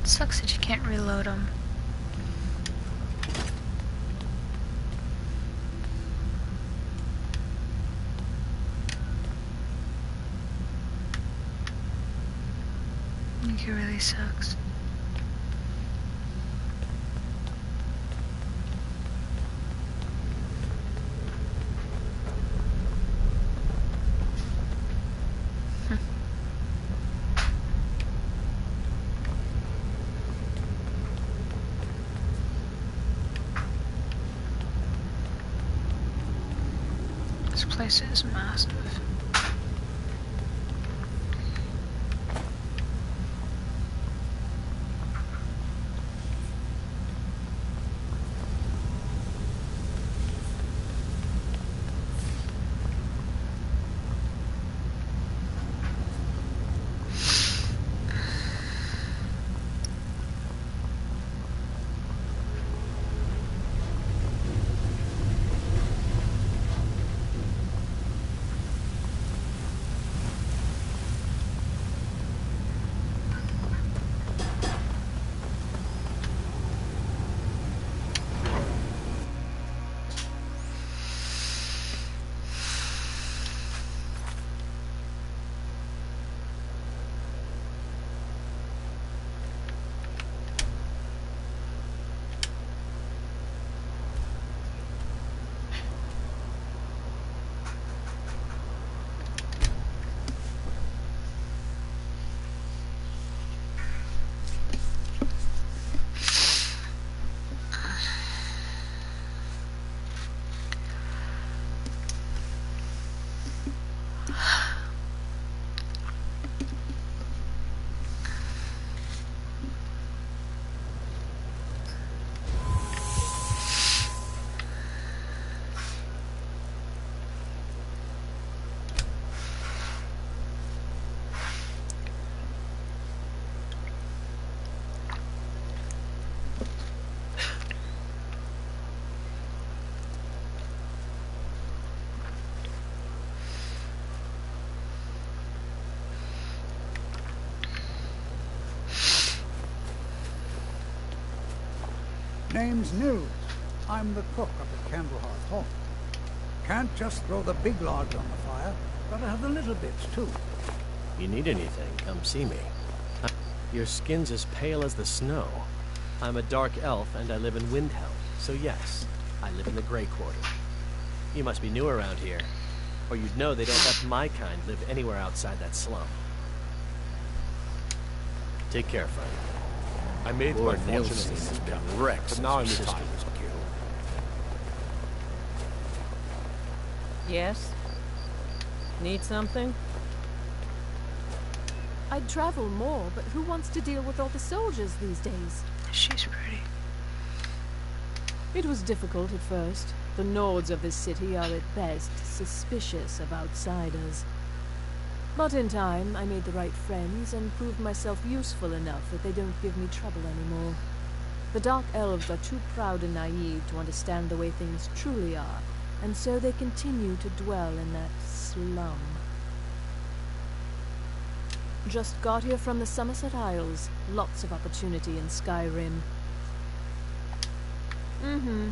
Sucks that you can't reload them. I think it really sucks. This place is massive. Name's Nils. I'm the cook up at Candlehearth Hall. Can't just throw the big logs on the fire. Gotta have the little bits, too. You need anything, come see me. Your skin's as pale as the snow. I'm a dark elf and I live in Windhelm, so yes, I live in the Grey Quarter. You must be new around here, or you'd know they don't let my kind live anywhere outside that slum. Take care, friend. I made my fortune as a scout, but now I'm retired. Yes? Need something? I'd travel more, but who wants to deal with all the soldiers these days? She's pretty. It was difficult at first. The Nords of this city are at best suspicious of outsiders. But in time, I made the right friends and proved myself useful enough that they don't give me trouble anymore. The Dark Elves are too proud and naive to understand the way things truly are, and so they continue to dwell in that slum. Just got here from the Somerset Isles. Lots of opportunity in Skyrim. Mm-hmm.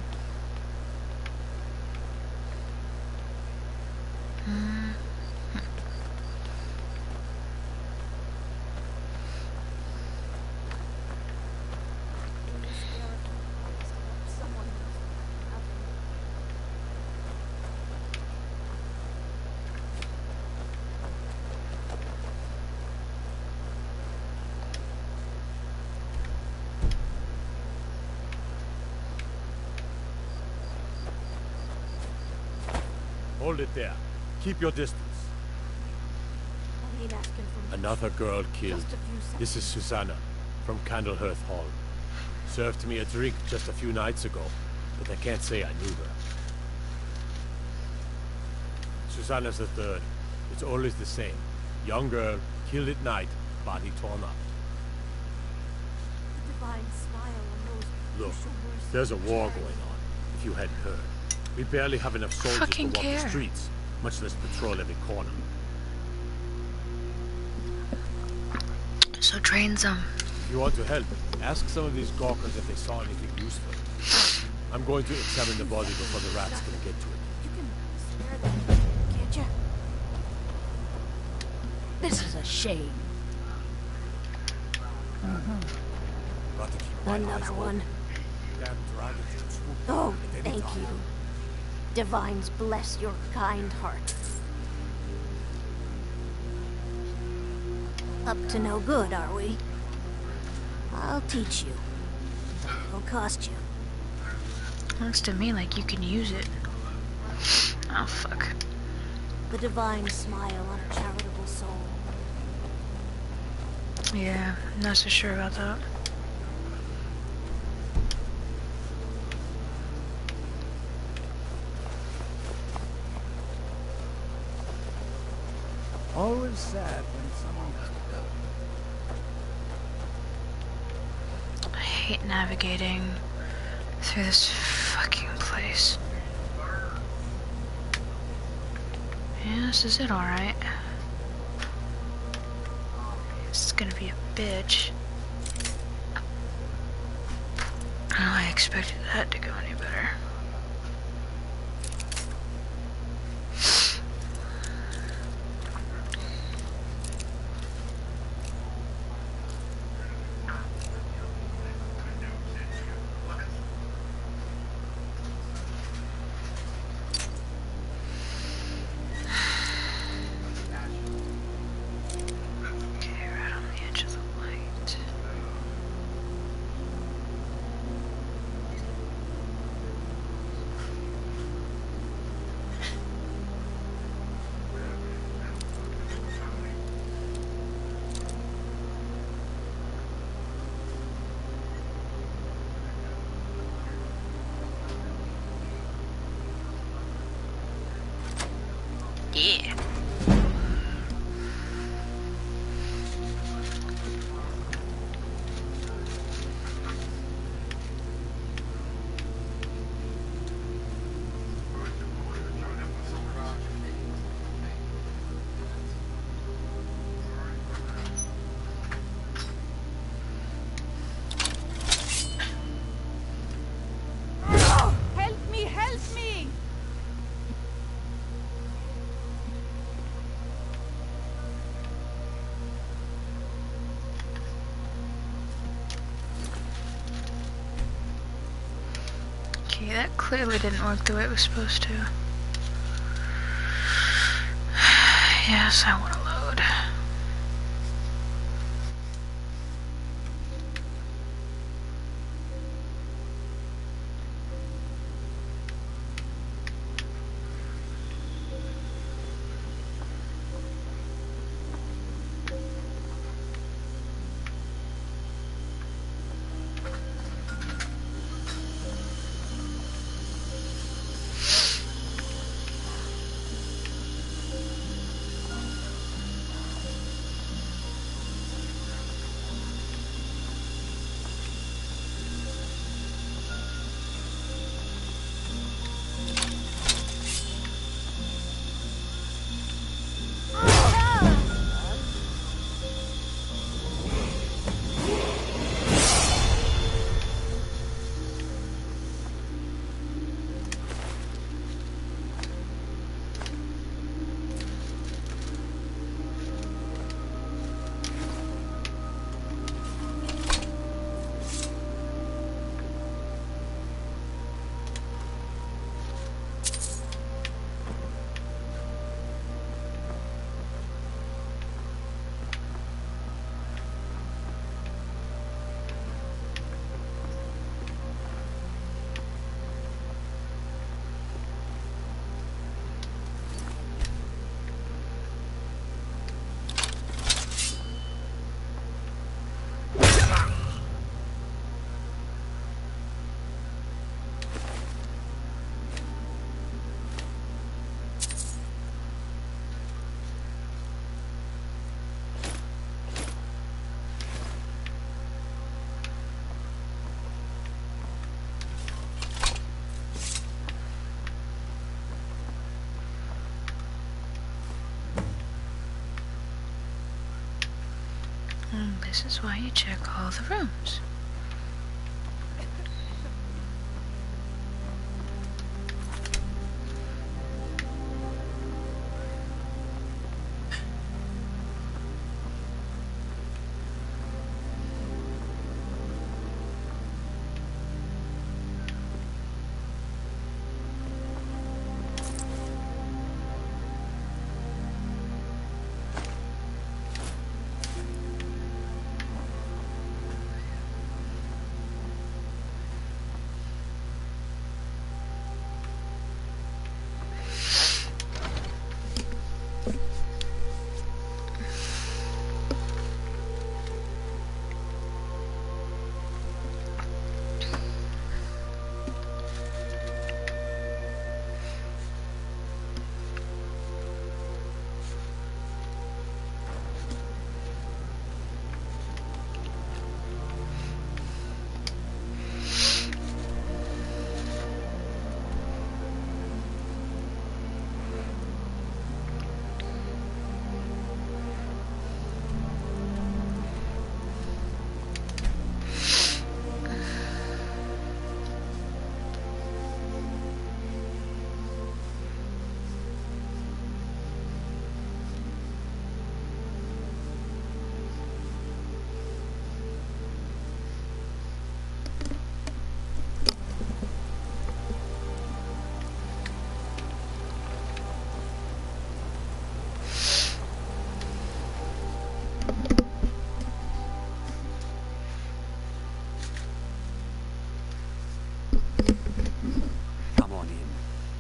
Hold it there. Keep your distance. Another girl killed. This is Susanna, from Candlehearth Hall. Served me a drink just a few nights ago, but I can't say I knew her. Susanna's the third. It's always the same. Young girl, killed at night, body torn up. The divine smile on those. Look, there's a war going on, if you hadn't heard. We barely have enough soldiers to walk the streets, much less patrol every corner. So train them. If you want to help, ask some of these gawkers if they saw anything useful. I'm going to examine the body before the rats can get to it. You can spare them, can't you? This is a shame. Another one. Oh, thank you. Divines bless your kind heart. Up to no good, are we? I'll teach you. It'll cost you. Looks to me like you can use it. Oh, fuck. The divine smile on a charitable soul. Yeah, not so sure about that. Always sad when someone has to go. I hate navigating through this fucking place. Yeah, this is it, alright. This is gonna be a bitch. Oh, I expected that to go any better. Yeah. Okay, that clearly didn't work the way it was supposed to. Yes, I want to load. This is why you check all the rooms.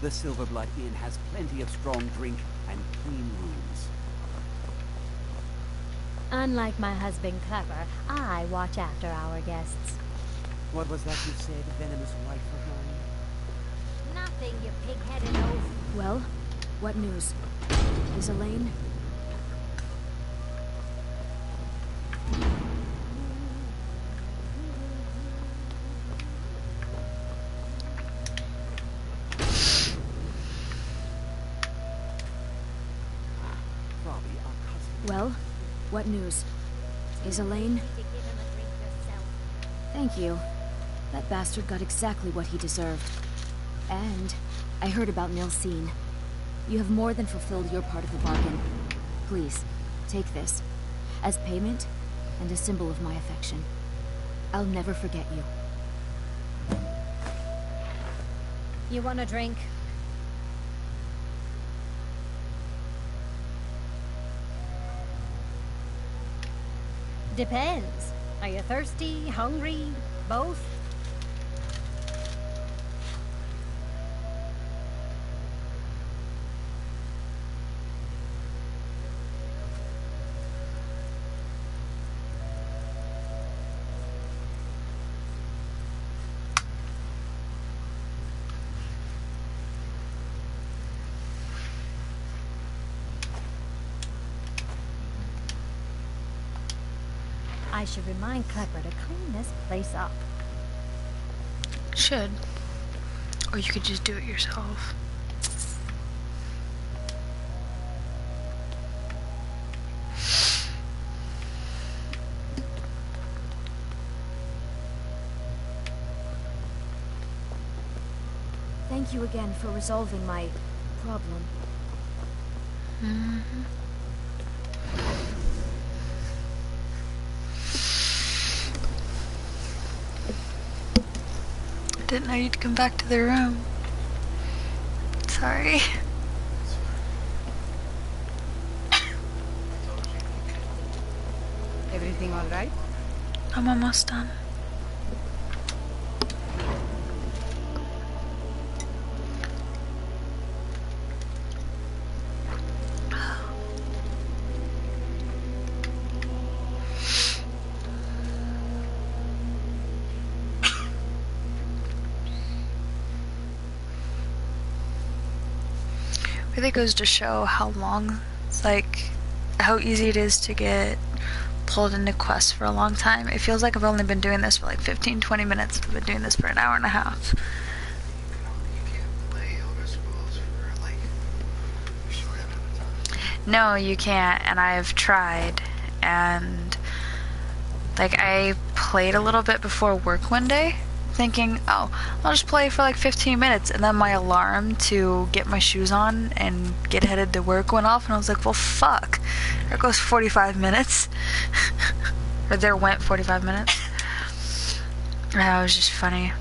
The Silverblood Inn has plenty of strong drink and clean rooms. Unlike my husband Clever, I watch after our guests. What was that you said, venomous wife of mine? Nothing, you pig-headed oaf. Well, what news? Is Elaine? Well, what news? Is Elaine? Thank you. That bastard got exactly what he deserved. And I heard about Nilsine. You have more than fulfilled your part of the bargain. Please, take this, as payment and a symbol of my affection. I'll never forget you. You want a drink? Depends. Are you thirsty, hungry, both? I should remind Klepper to clean this place up. Should. Or you could just do it yourself. Thank you again for resolving my problem. Mm-hmm. Didn't know you'd come back to the room. Sorry. Everything all right? I'm almost done. Really goes to show how long, like, how easy it is to get pulled into quests for a long time. It feels like I've only been doing this for like 15-20 minutes. I've been doing this for an hour and a half. No, you can't, and I've tried, and like I played a little bit before work one day, thinking, oh, I'll just play for like 15 minutes, and then my alarm to get my shoes on and get headed to work went off, and I was like, well, fuck, there goes 45 minutes, or there went 45 minutes. That was just funny.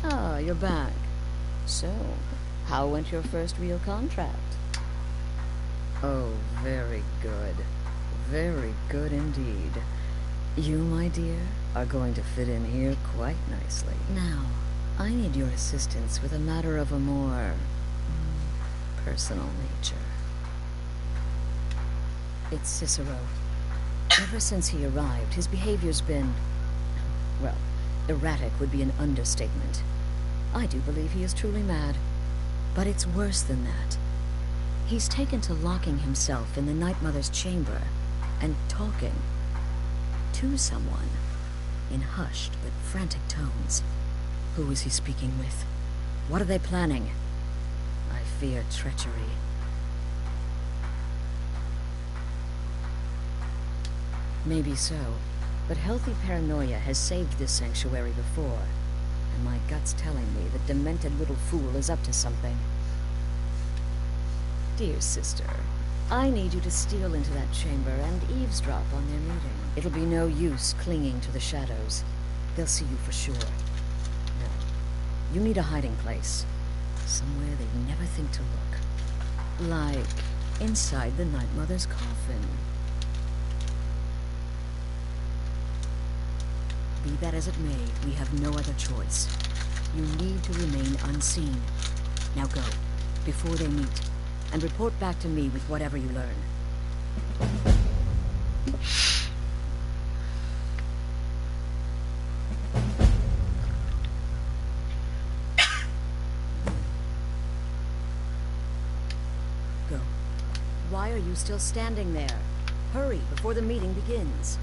Ah, you're back. So, how went your first real contract? Oh, very good. Very good indeed. You, my dear, are going to fit in here quite nicely. Now, I need your assistance with a matter of a more personal nature. It's Cicero. Ever since he arrived, his behavior's been, well, erratic would be an understatement. I do believe he is truly mad. But it's worse than that. He's taken to locking himself in the Night Mother's chamber and talking to someone in hushed but frantic tones. Who is he speaking with? What are they planning? I fear treachery. Maybe so, but healthy paranoia has saved this sanctuary before, and my gut's telling me the demented little fool is up to something. Dear sister, I need you to steal into that chamber and eavesdrop on their meeting. It'll be no use clinging to the shadows. They'll see you for sure. No, you need a hiding place. Somewhere they'd never think to look. Like inside the Night Mother's coffin. Be that as it may, we have no other choice. You need to remain unseen. Now go, before they meet, and report back to me with whatever you learn. Go. Why are you still standing there? Hurry, before the meeting begins.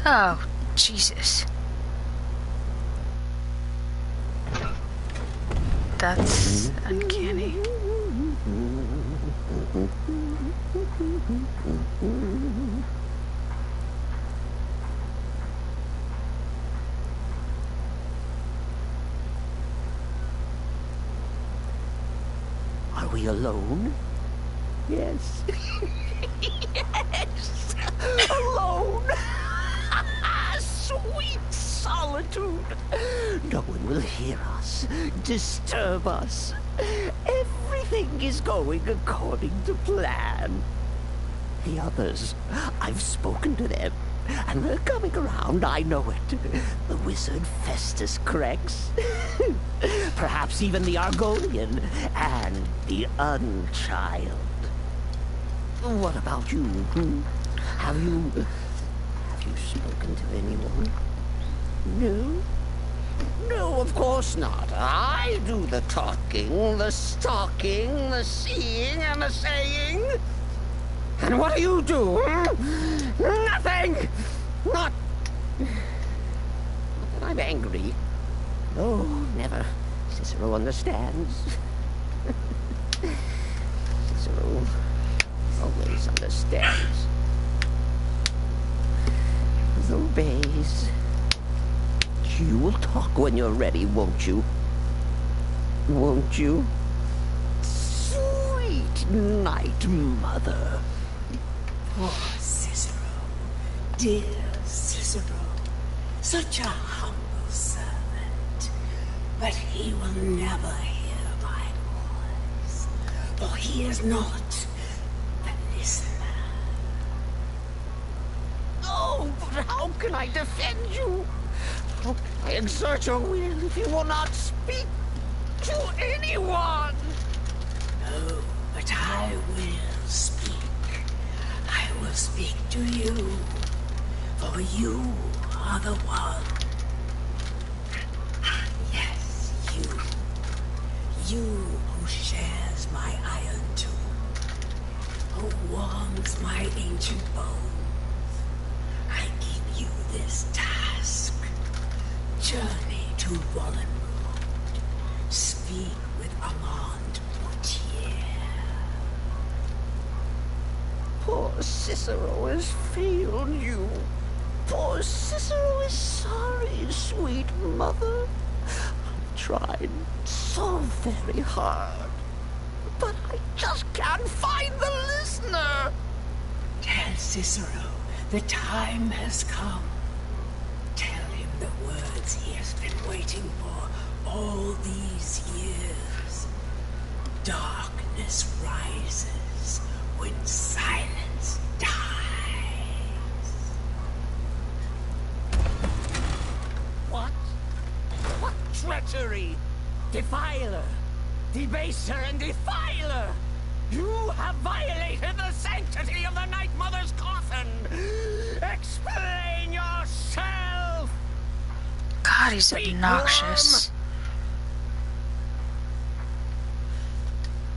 Oh, Jesus. That's uncanny. Are we alone? Yes. Yes! Alone! Sweet solitude! No one will hear us, disturb us. Everything is going according to plan. The others, I've spoken to them, and they're coming around, I know it. The wizard Festus Crex, perhaps even the Argonian, and the Unchild. What about you? Have you spoken to anyone? No? No, of course not. I do the talking, the stalking, the seeing, and the saying. And what do you do? Nothing! Not that I'm angry. No, never. Cicero understands. Cicero always understands. Obeys. You will talk when you're ready, won't you? Won't you? Sweet night, mother. Poor Cicero. Dear Cicero. Such a humble servant. But he will never hear my voice. For he is not the listener. Oh, but how can I defend you? How can I exert your will if you will not speak to anyone? No, but I will speak. I will speak to you. For you are the one. Yes, you. You who shares my iron tomb. Who warms my ancient bones. I give you this task. Journey to Brotherhood. Speak with Armand Mortier. Poor Cicero has failed you. Poor Cicero is sorry, sweet mother. I've tried so very hard, but I just can't find the listener. Tell Cicero the time has come. Tell him the words he has been waiting for all these years. Darkness rises when silence dies. What? What treachery? Defiler! Debaser and defiler! You have violated the sanctity of the Night Mother's coffin! Explain yourself! God, he's obnoxious.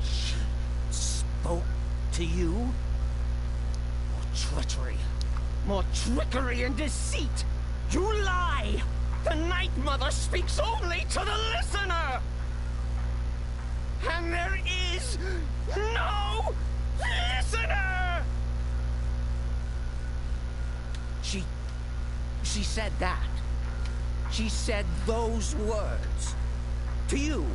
She spoke to you? More treachery. More trickery and deceit! You lie! The Night Mother speaks only to the listener! And there is no listener! She said that. She said those words. To you.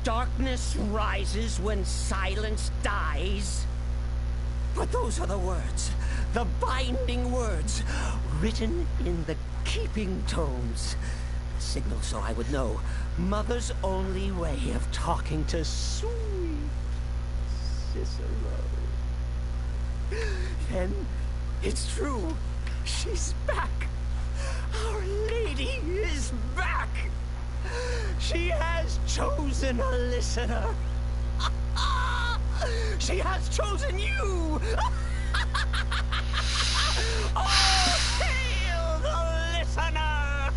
Darkness rises when silence dies. But those are the words, the binding words, written in the keeping tomes. A signal so I would know. Mother's only way of talking to sweet Cicero. Then, it's true. She's back. Our Lady is back. She has chosen a listener. She has chosen you. Oh, hail the listener.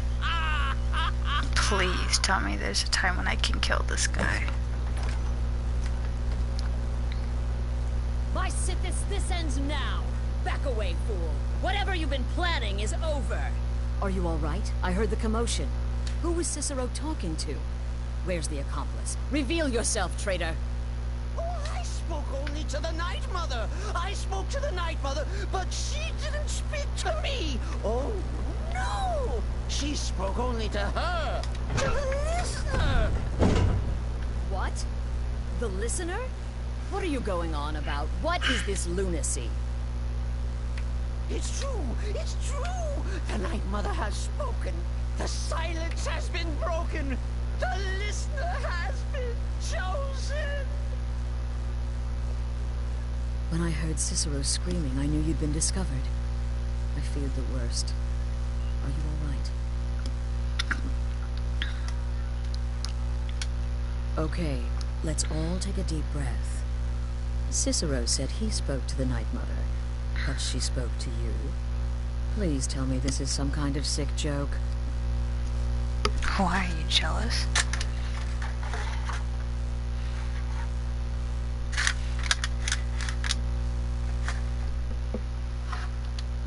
Please tell me there's a time when I can kill this guy. By Sithis, this ends now. Back away, fool. Whatever you've been planning is over. Are you all right? I heard the commotion. Who was Cicero talking to? Where's the accomplice? Reveal yourself, traitor. Oh, I spoke only to the Night Mother. I spoke to the Night Mother, but she didn't speak to me. Oh, no. She spoke only to her. To the listener. What? The listener? What are you going on about? What is this lunacy? It's true. It's true. The Night Mother has spoken. The silence has been broken. The listener has been chosen. When I heard Cicero screaming, I knew you'd been discovered. I feared the worst. Are you all right? Okay, let's all take a deep breath. Cicero said he spoke to the Night Mother, but she spoke to you. Please tell me this is some kind of sick joke. Why are you jealous?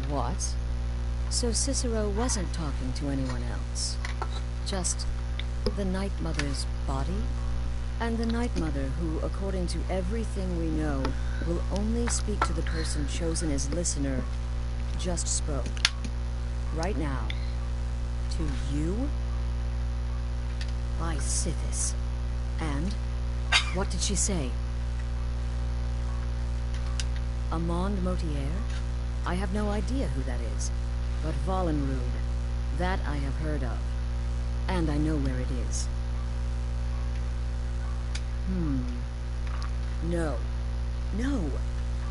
What? So Cicero wasn't talking to anyone else? Just the Night Mother's body? And the Night Mother, who, according to everything we know, will only speak to the person chosen as listener, just spoke. Right now. To you? By Sithis. And? What did she say? Amand Motier? I have no idea who that is. But Valenrud, that I have heard of. And I know where it is. No. No.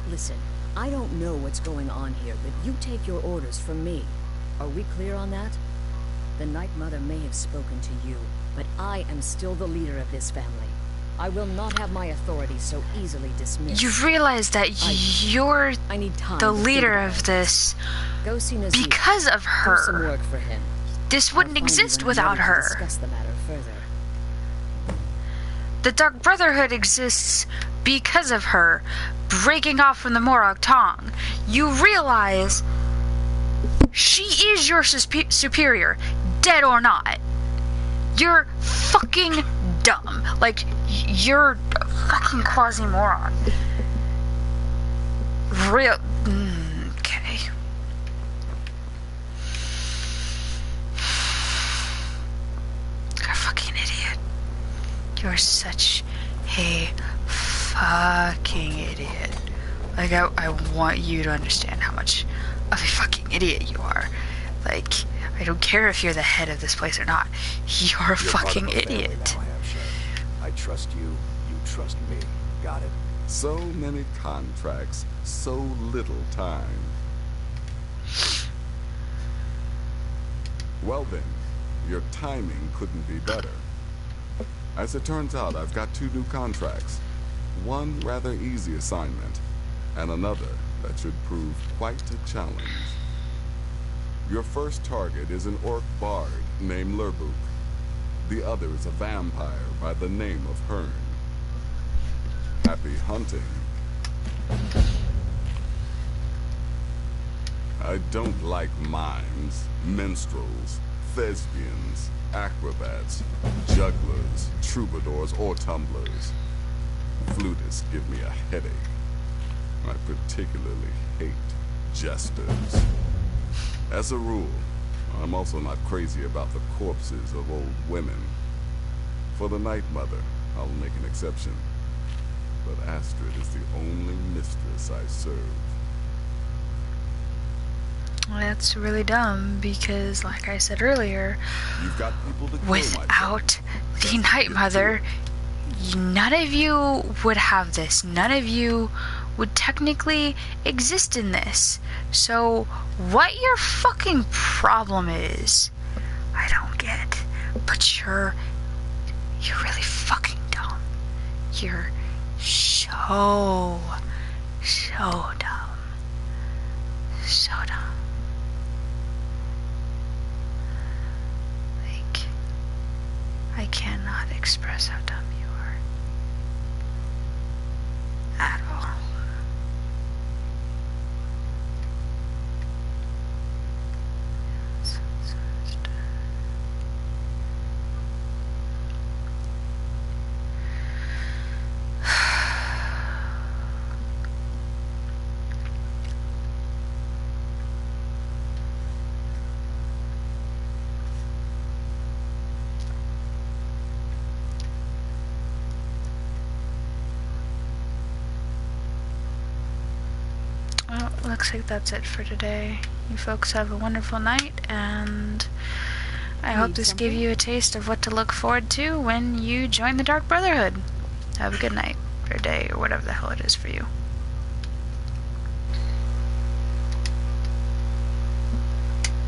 Listen, I don't know what's going on here, but you take your orders from me. Are we clear on that? The Night Mother may have spoken to you, but I am still the leader of this family. I will not have my authority so easily dismissed. You realize that you're I need time the leader of this Go see Nazir. because of her. Do some work for him. This wouldn't exist without her. Discuss the matter further. The Dark Brotherhood exists because of her, breaking off from the Morag Tong. You realize she is your superior, dead or not. You're fucking dumb. Like, you're a fucking quasi-moron. Real... okay. You're a fucking idiot. You're such a fucking idiot. Like, I want you to understand how much of a fucking idiot you are. Like, I don't care if you're the head of this place or not. You're a fucking idiot. I trust you, you trust me. Got it? So many contracts, so little time. Well then, your timing couldn't be better. As it turns out, I've got 2 new contracts. One rather easy assignment, and another that should prove quite a challenge. Your first target is an orc bard named Lurbuk. The other is a vampire by the name of Hearn. Happy hunting. I don't like mimes, minstrels, thespians, acrobats, jugglers, troubadours, or tumblers. Flutists give me a headache. I particularly hate jesters. As a rule, I'm also not crazy about the corpses of old women. For the Night Mother, I'll make an exception. But Astrid is the only mistress I serve. That's really dumb because, like I said earlier, You've got people to kill, without the Night Mother, none of you would have this. None of you would technically exist in this. So, what your fucking problem is, I don't get. But you're really fucking dumb. You're so dumb. So dumb. Like, I cannot express how dumb you are. At all. Well, looks like that's it for today. You folks have a wonderful night, and I hope this gave you a taste of what to look forward to when you join the Dark Brotherhood. Have a good night, or day, or whatever the hell it is for you.